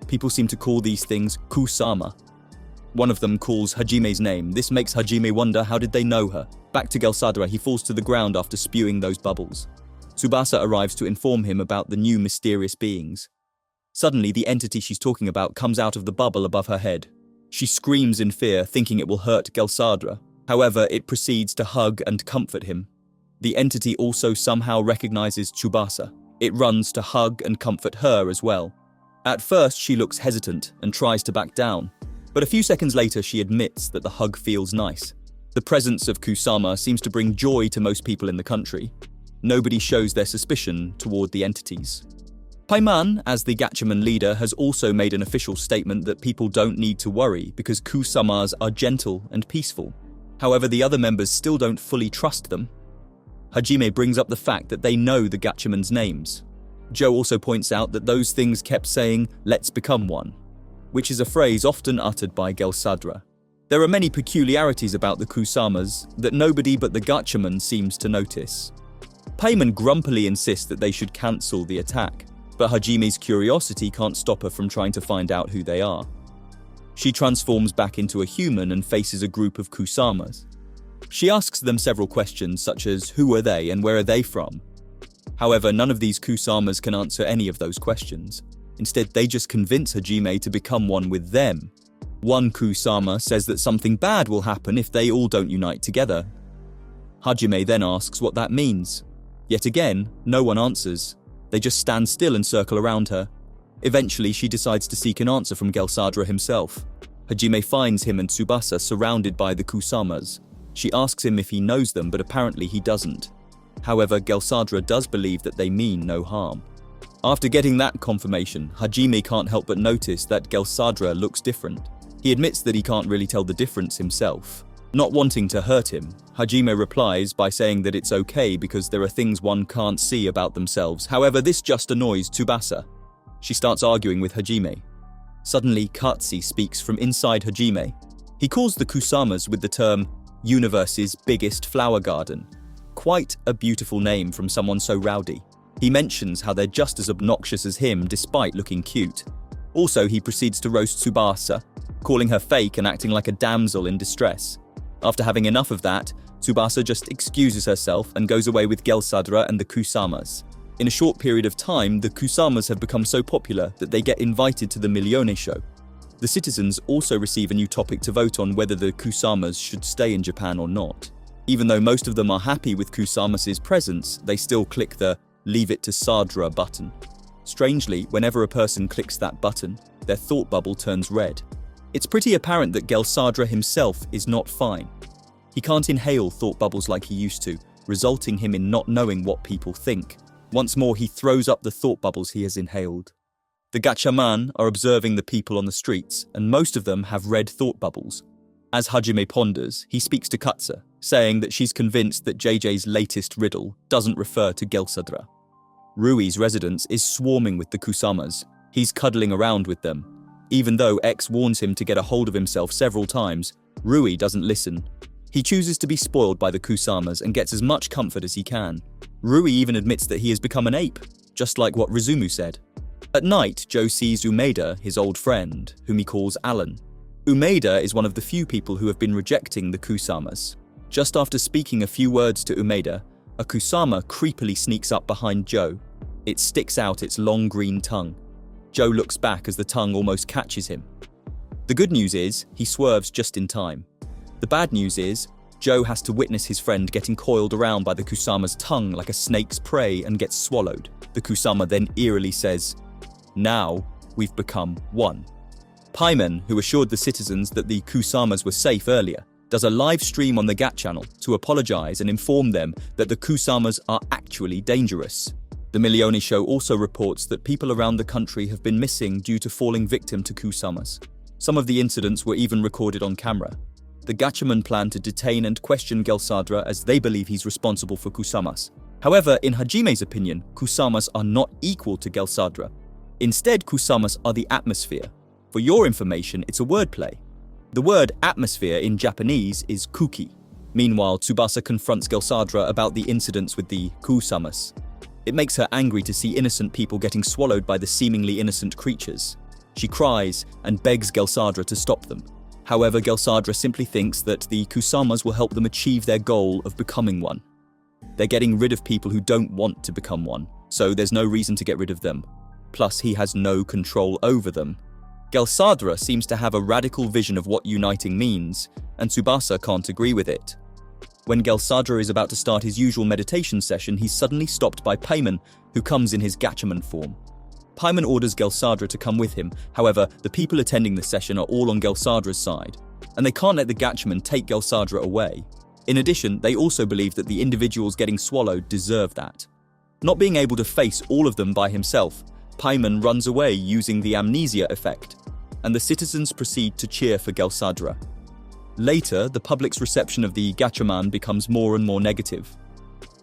Speaker 1: People seem to call these things Kusama. One of them calls Hajime's name. This makes Hajime wonder, how did they know her? Back to Gelsadra, he falls to the ground after spewing those bubbles. Tsubasa arrives to inform him about the new mysterious beings. Suddenly, the entity she's talking about comes out of the bubble above her head. She screams in fear, thinking it will hurt Gelsadra. However, it proceeds to hug and comfort him. The entity also somehow recognizes Tsubasa. It runs to hug and comfort her as well. At first, she looks hesitant and tries to back down. But a few seconds later, she admits that the hug feels nice. The presence of Kusama seems to bring joy to most people in the country. Nobody shows their suspicion toward the entities. Paimon, as the Gatchaman leader, has also made an official statement that people don't need to worry because Kusamas are gentle and peaceful. However, the other members still don't fully trust them. Hajime brings up the fact that they know the Gatchaman's names. Joe also points out that those things kept saying, "Let's become one," which is a phrase often uttered by Gelsadra. There are many peculiarities about the Kusamas that nobody but the Gatchaman seems to notice. Paimon grumpily insists that they should cancel the attack, but Hajime's curiosity can't stop her from trying to find out who they are. She transforms back into a human and faces a group of Kusamas. She asks them several questions such as, who are they and where are they from? However, none of these Kusamas can answer any of those questions. Instead, they just convince Hajime to become one with them. One Kusama says that something bad will happen if they all don't unite together. Hajime then asks what that means. Yet again, no one answers. They just stand still and circle around her. Eventually, she decides to seek an answer from Gelsadra himself. Hajime finds him and Tsubasa surrounded by the Kusamas. She asks him if he knows them, but apparently he doesn't. However, Gelsadra does believe that they mean no harm. After getting that confirmation, Hajime can't help but notice that Gelsadra looks different. He admits that he can't really tell the difference himself. Not wanting to hurt him, Hajime replies by saying that it's okay because there are things one can't see about themselves. However, this just annoys Tsubasa. She starts arguing with Hajime. Suddenly, Katsi speaks from inside Hajime. He calls the Kusamas with the term, universe's biggest flower garden. Quite a beautiful name from someone so rowdy. He mentions how they're just as obnoxious as him despite looking cute. Also, he proceeds to roast Tsubasa, calling her fake and acting like a damsel in distress. After having enough of that, Tsubasa just excuses herself and goes away with Gelsadra and the Kusamas. In a short period of time, the Kusamas have become so popular that they get invited to the Milione show. The citizens also receive a new topic to vote on whether the Kusamas should stay in Japan or not. Even though most of them are happy with Kusamas' presence, they still click the "Leave it to Sadra" button. Strangely, whenever a person clicks that button, their thought bubble turns red. It's pretty apparent that Gelsadra himself is not fine. He can't inhale thought bubbles like he used to, resulting him in not knowing what people think. Once more, he throws up the thought bubbles he has inhaled. The Gatchaman are observing the people on the streets, and most of them have red thought bubbles. As Hajime ponders, he speaks to Katsa, saying that she's convinced that JJ's latest riddle doesn't refer to Gelsadra. Rui's residence is swarming with the Kusamas. He's cuddling around with them. Even though X warns him to get a hold of himself several times, Rui doesn't listen. He chooses to be spoiled by the Kusamas and gets as much comfort as he can. Rui even admits that he has become an ape, just like what Rizumu said. At night, Joe sees Umeda, his old friend, whom he calls Alan. Umeda is one of the few people who have been rejecting the Kusamas. Just after speaking a few words to Umeda, a Kusama creepily sneaks up behind Joe. It sticks out its long green tongue. Joe looks back as the tongue almost catches him. The The good news is, he swerves just in time. The bad news is, Joe has to witness his friend getting coiled around by the Kusama's tongue like a snake's prey and gets swallowed. The Kusama then eerily says, "Now, we've become one." Paimon, who assured the citizens that the Kusamas were safe earlier, does a live stream on the GAT channel to apologize and inform them that the Kusamas are actually dangerous. The Milioni show also reports that people around the country have been missing due to falling victim to Kusamas. Some of the incidents were even recorded on camera. The Gatchaman plan to detain and question Gelsadra as they believe he's responsible for Kusamas. However, in Hajime's opinion, Kusamas are not equal to Gelsadra. Instead, Kusamas are the atmosphere. For your information, it's a wordplay. The word atmosphere in Japanese is kuki. Meanwhile, Tsubasa confronts Gelsadra about the incidents with the Kusamas. It makes her angry to see innocent people getting swallowed by the seemingly innocent creatures. She cries and begs Gelsadra to stop them. However, Gelsadra simply thinks that the Kusamas will help them achieve their goal of becoming one. They're getting rid of people who don't want to become one, so there's no reason to get rid of them. Plus, he has no control over them. Gelsadra seems to have a radical vision of what uniting means, and Tsubasa can't agree with it. When Gelsadra is about to start his usual meditation session, he's suddenly stopped by Paimon, who comes in his Gatchaman form. Paimon orders Gelsadra to come with him. However, the people attending the session are all on Gelsadra's side, and they can't let the Gatchaman take Gelsadra away. In addition, they also believe that the individuals getting swallowed deserve that. Not being able to face all of them by himself, Paimon runs away using the amnesia effect, and the citizens proceed to cheer for Gelsadra. Later, the public's reception of the Gatchaman becomes more and more negative.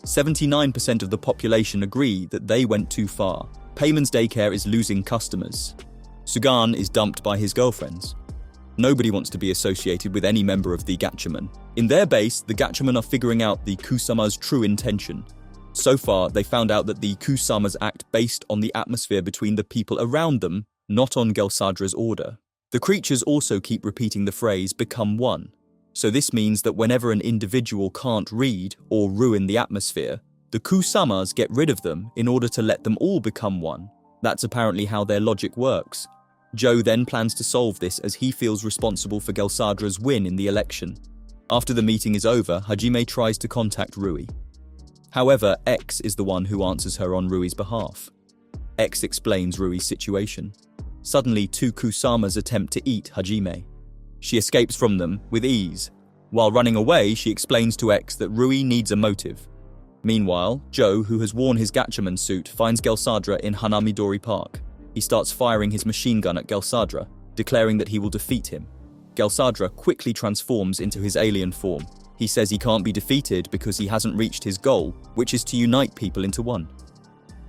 Speaker 1: 79% of the population agree that they went too far. Paimon's daycare is losing customers. Sugan is dumped by his girlfriends. Nobody wants to be associated with any member of the Gatchaman. In their base, the Gatchaman are figuring out the Kusama's true intention. So far, they found out that the Kusamas act based on the atmosphere between the people around them, not on Gelsadra's order. The creatures also keep repeating the phrase, "become one." So this means that whenever an individual can't read or ruin the atmosphere, the Kusamas get rid of them in order to let them all become one. That's apparently how their logic works. Joe then plans to solve this as he feels responsible for Gelsadra's win in the election. After the meeting is over, Hajime tries to contact Rui. However, X is the one who answers her on Rui's behalf. X explains Rui's situation. Suddenly, two Kusamas attempt to eat Hajime. She escapes from them with ease. While running away, she explains to X that Rui needs a motive. Meanwhile, Joe, who has worn his Gatchaman suit, finds Gelsadra in Hanamidori Park. He starts firing his machine gun at Gelsadra, declaring that he will defeat him. Gelsadra quickly transforms into his alien form. He says he can't be defeated because he hasn't reached his goal, which is to unite people into one.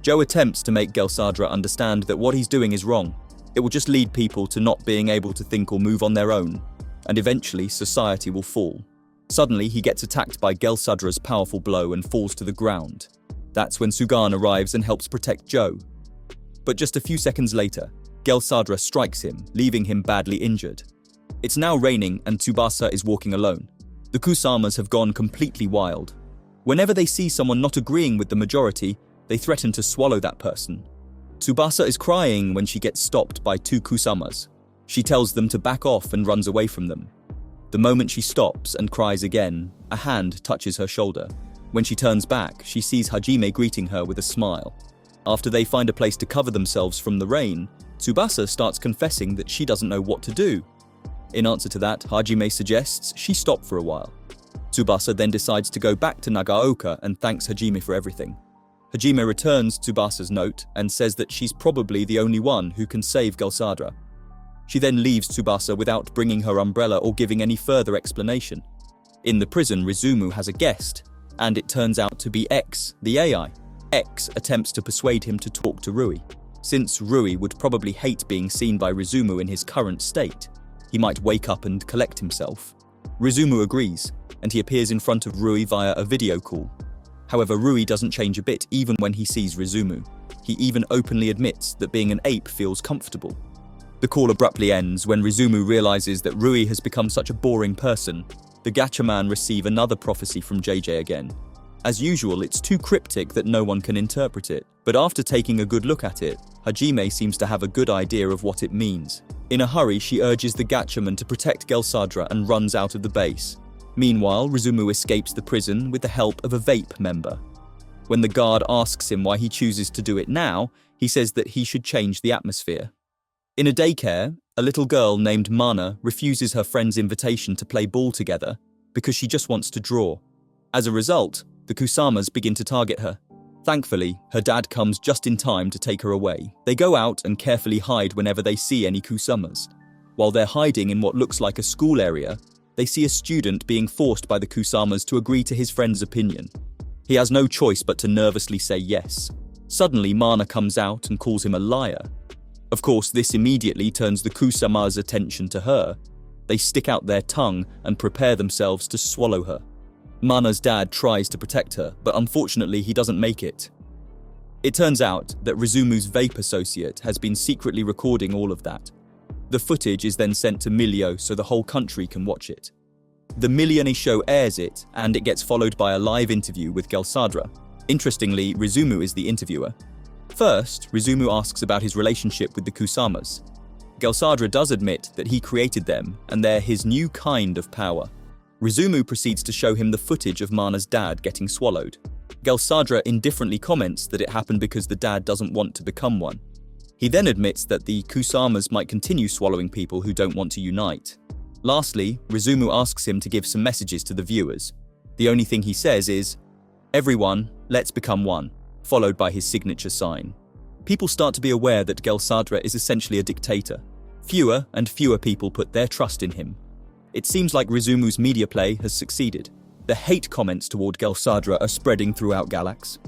Speaker 1: Joe attempts to make Gelsadra understand that what he's doing is wrong. It will just lead people to not being able to think or move on their own, and eventually society will fall. Suddenly, he gets attacked by Gelsadra's powerful blow and falls to the ground. That's when Sugan arrives and helps protect Joe. But just a few seconds later, Gelsadra strikes him, leaving him badly injured. It's now raining and Tsubasa is walking alone. The Kusamas have gone completely wild. Whenever they see someone not agreeing with the majority, they threaten to swallow that person. Tsubasa is crying when she gets stopped by two Kusamas. She tells them to back off and runs away from them. The moment she stops and cries again, a hand touches her shoulder. When she turns back, she sees Hajime greeting her with a smile. After they find a place to cover themselves from the rain, Tsubasa starts confessing that she doesn't know what to do. In answer to that, Hajime suggests she stop for a while. Tsubasa then decides to go back to Nagaoka and thanks Hajime for everything. Hajime returns Tsubasa's note and says that she's probably the only one who can save Gelsadra. She then leaves Tsubasa without bringing her umbrella or giving any further explanation. In the prison, Rizumu has a guest, and it turns out to be X, the AI. X attempts to persuade him to talk to Rui. Since Rui would probably hate being seen by Rizumu in his current state, he might wake up and collect himself. Rizumu agrees, and he appears in front of Rui via a video call. However, Rui doesn't change a bit even when he sees Rizumu. He even openly admits that being an ape feels comfortable. The call abruptly ends when Rizumu realizes that Rui has become such a boring person. The Gatchaman receive another prophecy from JJ again. As usual, it's too cryptic that no one can interpret it, but after taking a good look at it, Hajime seems to have a good idea of what it means. In a hurry, she urges the Gatchaman to protect Gelsadra and runs out of the base. Meanwhile, Rizumu escapes the prison with the help of a vape member. When the guard asks him why he chooses to do it now, he says that he should change the atmosphere. In a daycare, a little girl named Mana refuses her friend's invitation to play ball together because she just wants to draw. As a result, the Kusamas begin to target her. Thankfully, her dad comes just in time to take her away. They go out and carefully hide whenever they see any Kusamas. While they're hiding in what looks like a school area, they see a student being forced by the Kusamas to agree to his friend's opinion. He has no choice but to nervously say yes. Suddenly, Mana comes out and calls him a liar. Of course, this immediately turns the Kusama's attention to her. They stick out their tongue and prepare themselves to swallow her. Mana's dad tries to protect her, but unfortunately he doesn't make it. It turns out that Rizumu's vape associate has been secretly recording all of that. The footage is then sent to Milio so the whole country can watch it. The Milione show airs it, and it gets followed by a live interview with Gelsadra. Interestingly, Rizumu is the interviewer. First, Rizumu asks about his relationship with the Kusamas. Gelsadra does admit that he created them, and they're his new kind of power. Rizumu proceeds to show him the footage of Mana's dad getting swallowed. Gelsadra indifferently comments that it happened because the dad doesn't want to become one. He then admits that the Kusamas might continue swallowing people who don't want to unite. Lastly, Rizumu asks him to give some messages to the viewers. The only thing he says is, "Everyone, let's become one," followed by his signature sign. People start to be aware that Gelsadra is essentially a dictator. Fewer and fewer people put their trust in him. It seems like Rizumu's media play has succeeded. The hate comments toward Gelsadra are spreading throughout Galax.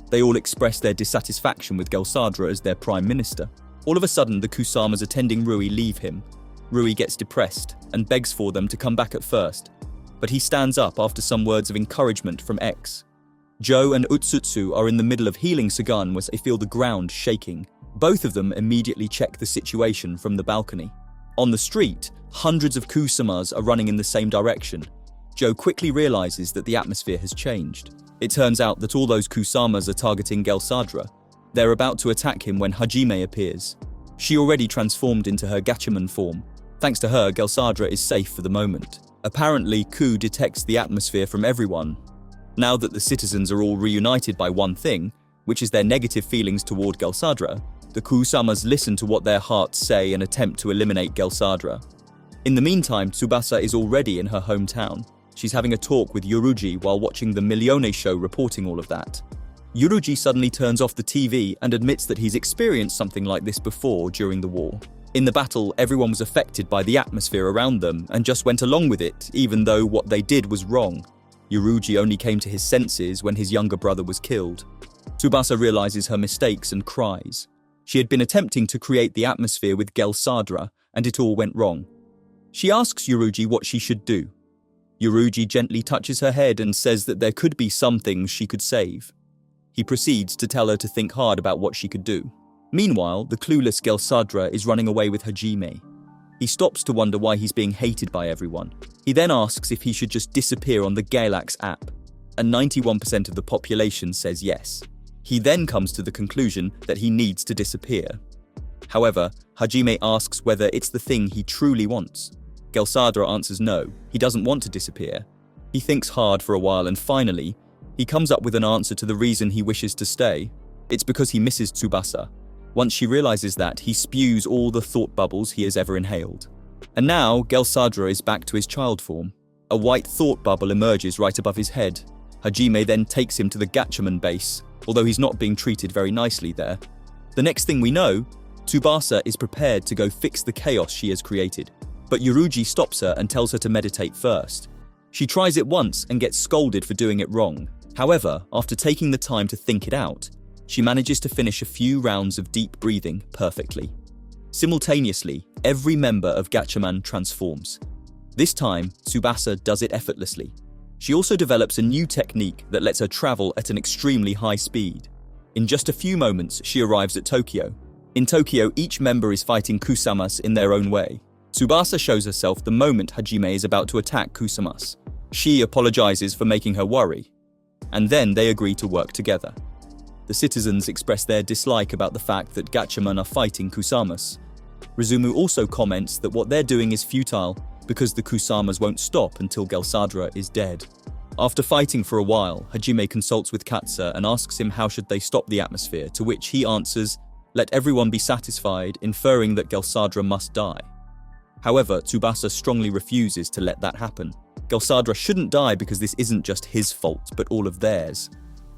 Speaker 1: They all express their dissatisfaction with Gelsadra as their prime minister. All of a sudden, the Kusamas attending Rui leave him. Rui gets depressed and begs for them to come back at first, but he stands up after some words of encouragement from X. Joe and Utsutsu are in the middle of healing Sagan when they feel the ground shaking. Both of them immediately check the situation from the balcony. On the street, hundreds of Kusamas are running in the same direction. Joe quickly realizes that the atmosphere has changed. It turns out that all those Kusamas are targeting Gelsadra. They're about to attack him when Hajime appears. She already transformed into her Gatchaman form. Thanks to her, Gelsadra is safe for the moment. Apparently, Ku detects the atmosphere from everyone. Now that the citizens are all reunited by one thing, which is their negative feelings toward Gelsadra, the Kusamas listen to what their hearts say and attempt to eliminate Gelsadra. In the meantime, Tsubasa is already in her hometown. She's having a talk with Yoruji while watching the Milione show reporting all of that. Yoruji suddenly turns off the TV and admits that he's experienced something like this before during the war. In the battle, everyone was affected by the atmosphere around them and just went along with it, even though what they did was wrong. Yoruji only came to his senses when his younger brother was killed. Tsubasa realizes her mistakes and cries. She had been attempting to create the atmosphere with Gelsadra, and it all went wrong. She asks Yoruji what she should do. Yoruji gently touches her head and says that there could be some things she could save. He proceeds to tell her to think hard about what she could do. Meanwhile, the clueless Gelsadra is running away with Hajime. He stops to wonder why he's being hated by everyone. He then asks if he should just disappear on the Galax app, and 91% of the population says yes. He then comes to the conclusion that he needs to disappear. However, Hajime asks whether it's the thing he truly wants. Gelsadra answers no, he doesn't want to disappear. He thinks hard for a while and finally, he comes up with an answer to the reason he wishes to stay. It's because he misses Tsubasa. Once she realizes that, he spews all the thought bubbles he has ever inhaled. And now, Gelsadra is back to his child form. A white thought bubble emerges right above his head. Hajime then takes him to the Gatchaman base, although he's not being treated very nicely there. The next thing we know, Tsubasa is prepared to go fix the chaos she has created. But Yoruji stops her and tells her to meditate first. She tries it once and gets scolded for doing it wrong. However, after taking the time to think it out, she manages to finish a few rounds of deep breathing perfectly. Simultaneously, every member of Gatchaman transforms. This time, Tsubasa does it effortlessly. She also develops a new technique that lets her travel at an extremely high speed. In just a few moments, she arrives at Tokyo. In Tokyo, each member is fighting Kusamas in their own way. Tsubasa shows herself the moment Hajime is about to attack Kusamas. She apologizes for making her worry, and then they agree to work together. the citizens express their dislike about the fact that Gatchaman are fighting Kusamas. Rizumu also comments that what they're doing is futile because the Kusamas won't stop until Gelsadra is dead. After fighting for a while, Hajime consults with Katsu and asks him how should they stop the atmosphere, to which he answers, "Let everyone be satisfied," inferring that Gelsadra must die. However, Tsubasa strongly refuses to let that happen. Gelsadra shouldn't die because this isn't just his fault, but all of theirs.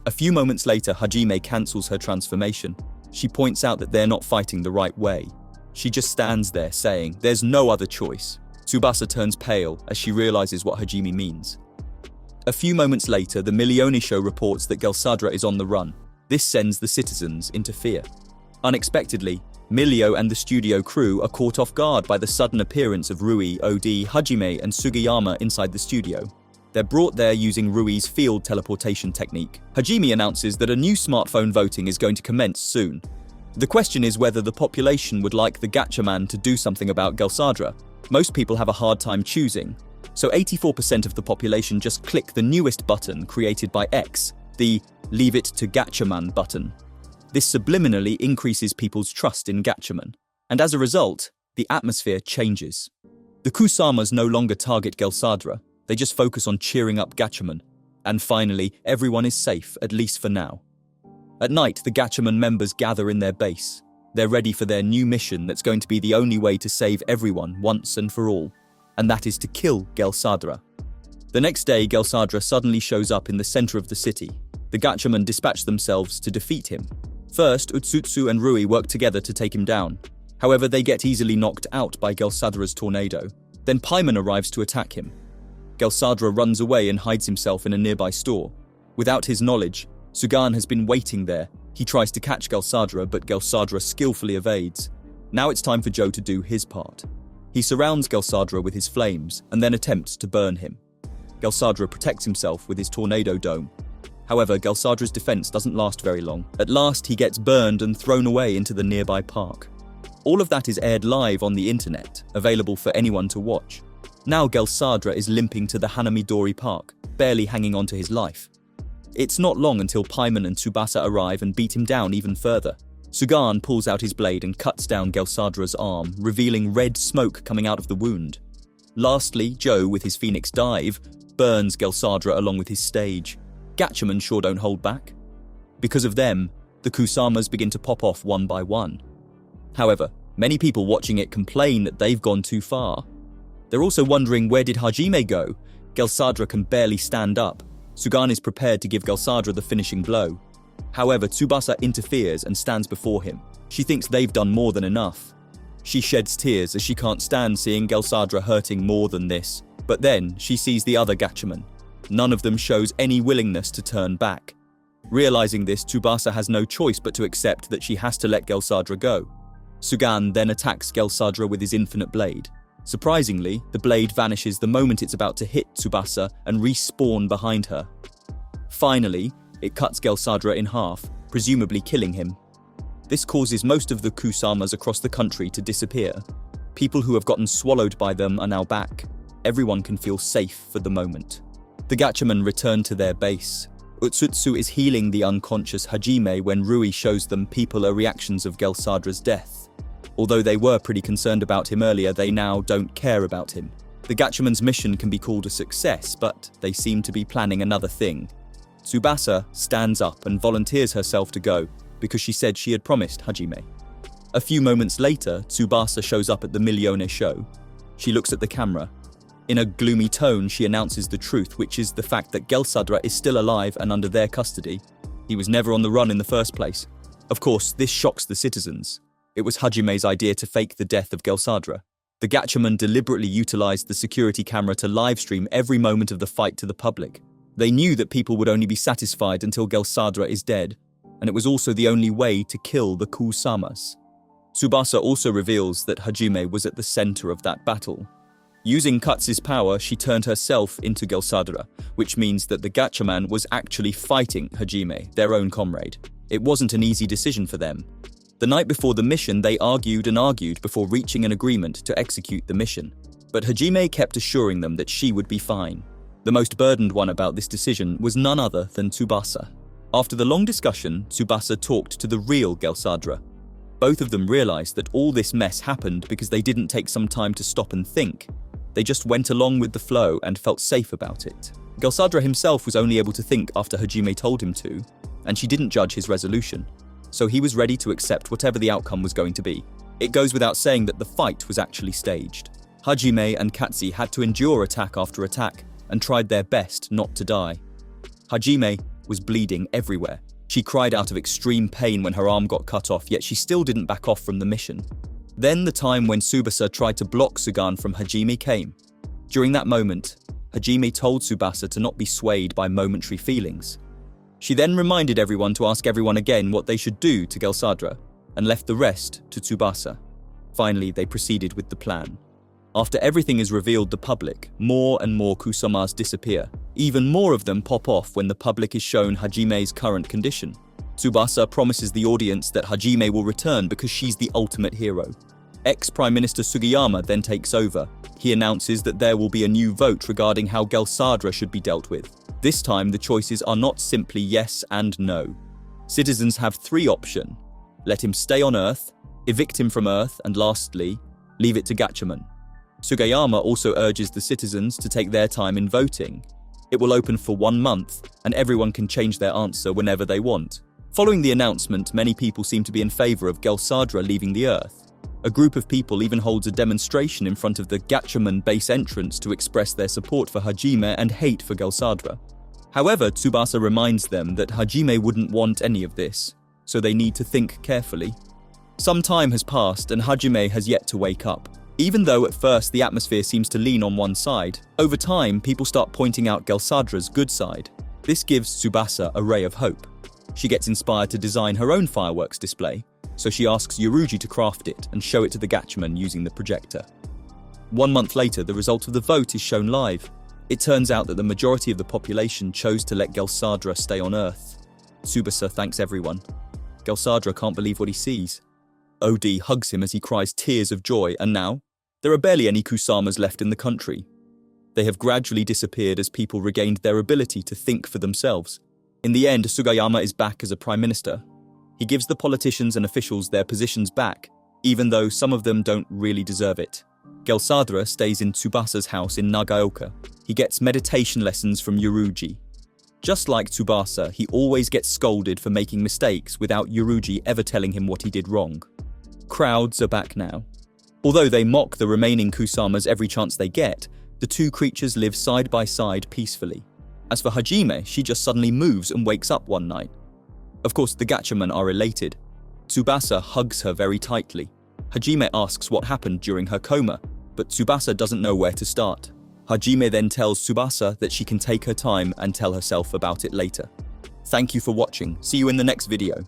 Speaker 1: A few moments later, Hajime cancels her transformation. She points out that they're not fighting the right way. She just stands there saying, "There's no other choice." Tsubasa turns pale as she realizes what Hajime means. A few moments later, the Milione show reports that Gelsadra is on the run. This sends the citizens into fear. Unexpectedly, Milio and the studio crew are caught off guard by the sudden appearance of Rui, Odi, Hajime, and Sugiyama inside the studio. They're brought there using Rui's field teleportation technique. Hajime announces that a new smartphone voting is going to commence soon. The question is whether the population would like the Gatchaman to do something about Gelsadra. Most people have a hard time choosing, so 84% of the population just click the newest button created by X, the "Leave it to Gatchaman" button. This subliminally increases people's trust in Gatchaman, and as a result, the atmosphere changes. The Kusamas no longer target Gelsadra, they just focus on cheering up Gatchaman, and finally, everyone is safe, at least for now. At night, the Gatchaman members gather in their base. They're ready for their new mission that's going to be the only way to save everyone once and for all, and that is to kill Gelsadra. The next day, Gelsadra suddenly shows up in the center of the city. The Gatchaman dispatch themselves to defeat him. First, Utsutsu and Rui work together to take him down. However, they get easily knocked out by Gelsadra's tornado. Then Paimon arrives to attack him. Gelsadra runs away and hides himself in a nearby store. Without his knowledge, Sugan has been waiting there. He tries to catch Gelsadra, but Gelsadra skillfully evades. Now it's time for Joe to do his part. He surrounds Gelsadra with his flames and then attempts to burn him. Gelsadra protects himself with his tornado dome. However, Gelsadra's defense doesn't last very long. At last, he gets burned and thrown away into the nearby park. All of that is aired live on the internet, available for anyone to watch. Now Gelsadra is limping to the Hanamidori Park, barely hanging on to his life. It's not long until Paimon and Tsubasa arrive and beat him down even further. Sugan pulls out his blade and cuts down Gelsadra's arm, revealing red smoke coming out of the wound. Lastly, Joe, with his Phoenix Dive, burns Gelsadra along with his stage. Gatchaman sure don't hold back. Because of them, the Kusamas begin to pop off one by one. However, many people watching it complain that they've gone too far. They're also wondering, where did Hajime go? Gelsadra can barely stand up. Sugan is prepared to give Gelsadra the finishing blow. However, Tsubasa interferes and stands before him. She thinks they've done more than enough. She sheds tears as she can't stand seeing Gelsadra hurting more than this. But then, she sees the other Gatchaman. None of them shows any willingness to turn back. Realizing this, Tsubasa has no choice but to accept that she has to let Gelsadra go. Sugan then attacks Gelsadra with his infinite blade. Surprisingly, the blade vanishes the moment it's about to hit Tsubasa and respawn behind her. Finally, it cuts Gelsadra in half, presumably killing him. This causes most of the Kusamas across the country to disappear. People who have gotten swallowed by them are now back. Everyone can feel safe for the moment. The Gatchaman return to their base. Utsutsu is healing the unconscious Hajime when Rui shows them peopler reactions of Gelsadra's death. Although they were pretty concerned about him earlier, they now don't care about him. The Gatchaman's mission can be called a success, but they seem to be planning another thing. Tsubasa stands up and volunteers herself to go because she said she had promised Hajime. A few moments later, Tsubasa shows up at the Milione show. She looks at the camera. In a gloomy tone, she announces the truth, which is the fact that Gelsadra is still alive and under their custody. He was never on the run in the first place. Of course, this shocks the citizens. It was Hajime's idea to fake the death of Gelsadra. The Gatchaman deliberately utilized the security camera to livestream every moment of the fight to the public. They knew that people would only be satisfied until Gelsadra is dead, and it was also the only way to kill the Kusamas. Tsubasa also reveals that Hajime was at the center of that battle. Using Katsu's power, she turned herself into Gelsadra, which means that the Gatchaman was actually fighting Hajime, their own comrade. It wasn't an easy decision for them. The night before the mission, they argued and argued before reaching an agreement to execute the mission. But Hajime kept assuring them that she would be fine. The most burdened one about this decision was none other than Tsubasa. After the long discussion, Tsubasa talked to the real Gelsadra. Both of them realized that all this mess happened because they didn't take some time to stop and think. They just went along with the flow and felt safe about it. Gelsadra himself was only able to think after Hajime told him to, and she didn't judge his resolution, so he was ready to accept whatever the outcome was going to be. It goes without saying that the fight was actually staged. Hajime and Katsi had to endure attack after attack and tried their best not to die. Hajime was bleeding everywhere. She cried out of extreme pain when her arm got cut off, yet she still didn't back off from the mission. Then the time when Tsubasa tried to block Sugan from Hajime came. During that moment, Hajime told Tsubasa to not be swayed by momentary feelings. She then reminded everyone to ask everyone again what they should do to Gelsadra, and left the rest to Tsubasa. Finally, they proceeded with the plan. After everything is revealed to the public, more and more Kusamas disappear. Even more of them pop off when the public is shown Hajime's current condition. Tsubasa promises the audience that Hajime will return because she's the ultimate hero. Ex-Prime Minister Sugiyama then takes over. He announces that there will be a new vote regarding how Gelsadra should be dealt with. This time, the choices are not simply yes and no. Citizens have 3 options. Let him stay on Earth, evict him from Earth, and lastly, leave it to Gatchaman. Sugiyama also urges the citizens to take their time in voting. It will open for 1 month, and everyone can change their answer whenever they want. Following the announcement, many people seem to be in favor of Gelsadra leaving the Earth. A group of people even holds a demonstration in front of the Gatchaman base entrance to express their support for Hajime and hate for Gelsadra. However, Tsubasa reminds them that Hajime wouldn't want any of this, so they need to think carefully. Some time has passed and Hajime has yet to wake up. Even though at first the atmosphere seems to lean on one side, over time people start pointing out Gelsadra's good side. This gives Tsubasa a ray of hope. She gets inspired to design her own fireworks display, so she asks Yoruji to craft it and show it to the Gatchaman using the projector. 1 month later, the result of the vote is shown live. It turns out that the majority of the population chose to let Gelsadra stay on Earth. Tsubasa thanks everyone. Gelsadra can't believe what he sees. OD hugs him as he cries tears of joy, and now, there are barely any Kusamas left in the country. They have gradually disappeared as people regained their ability to think for themselves. In the end, Sugiyama is back as a prime minister. He gives the politicians and officials their positions back, even though some of them don't really deserve it. Gelsadra stays in Tsubasa's house in Nagaoka. He gets meditation lessons from Yoruji. Just like Tsubasa, he always gets scolded for making mistakes without Yoruji ever telling him what he did wrong. Crowds are back now. Although they mock the remaining Kusamas every chance they get, the 2 creatures live side by side peacefully. As for Hajime, she just suddenly moves and wakes up one night. Of course, the Gatchaman are elated. Tsubasa hugs her very tightly. Hajime asks what happened during her coma, but Tsubasa doesn't know where to start. Hajime then tells Tsubasa that she can take her time and tell herself about it later. Thank you for watching. See you in the next video.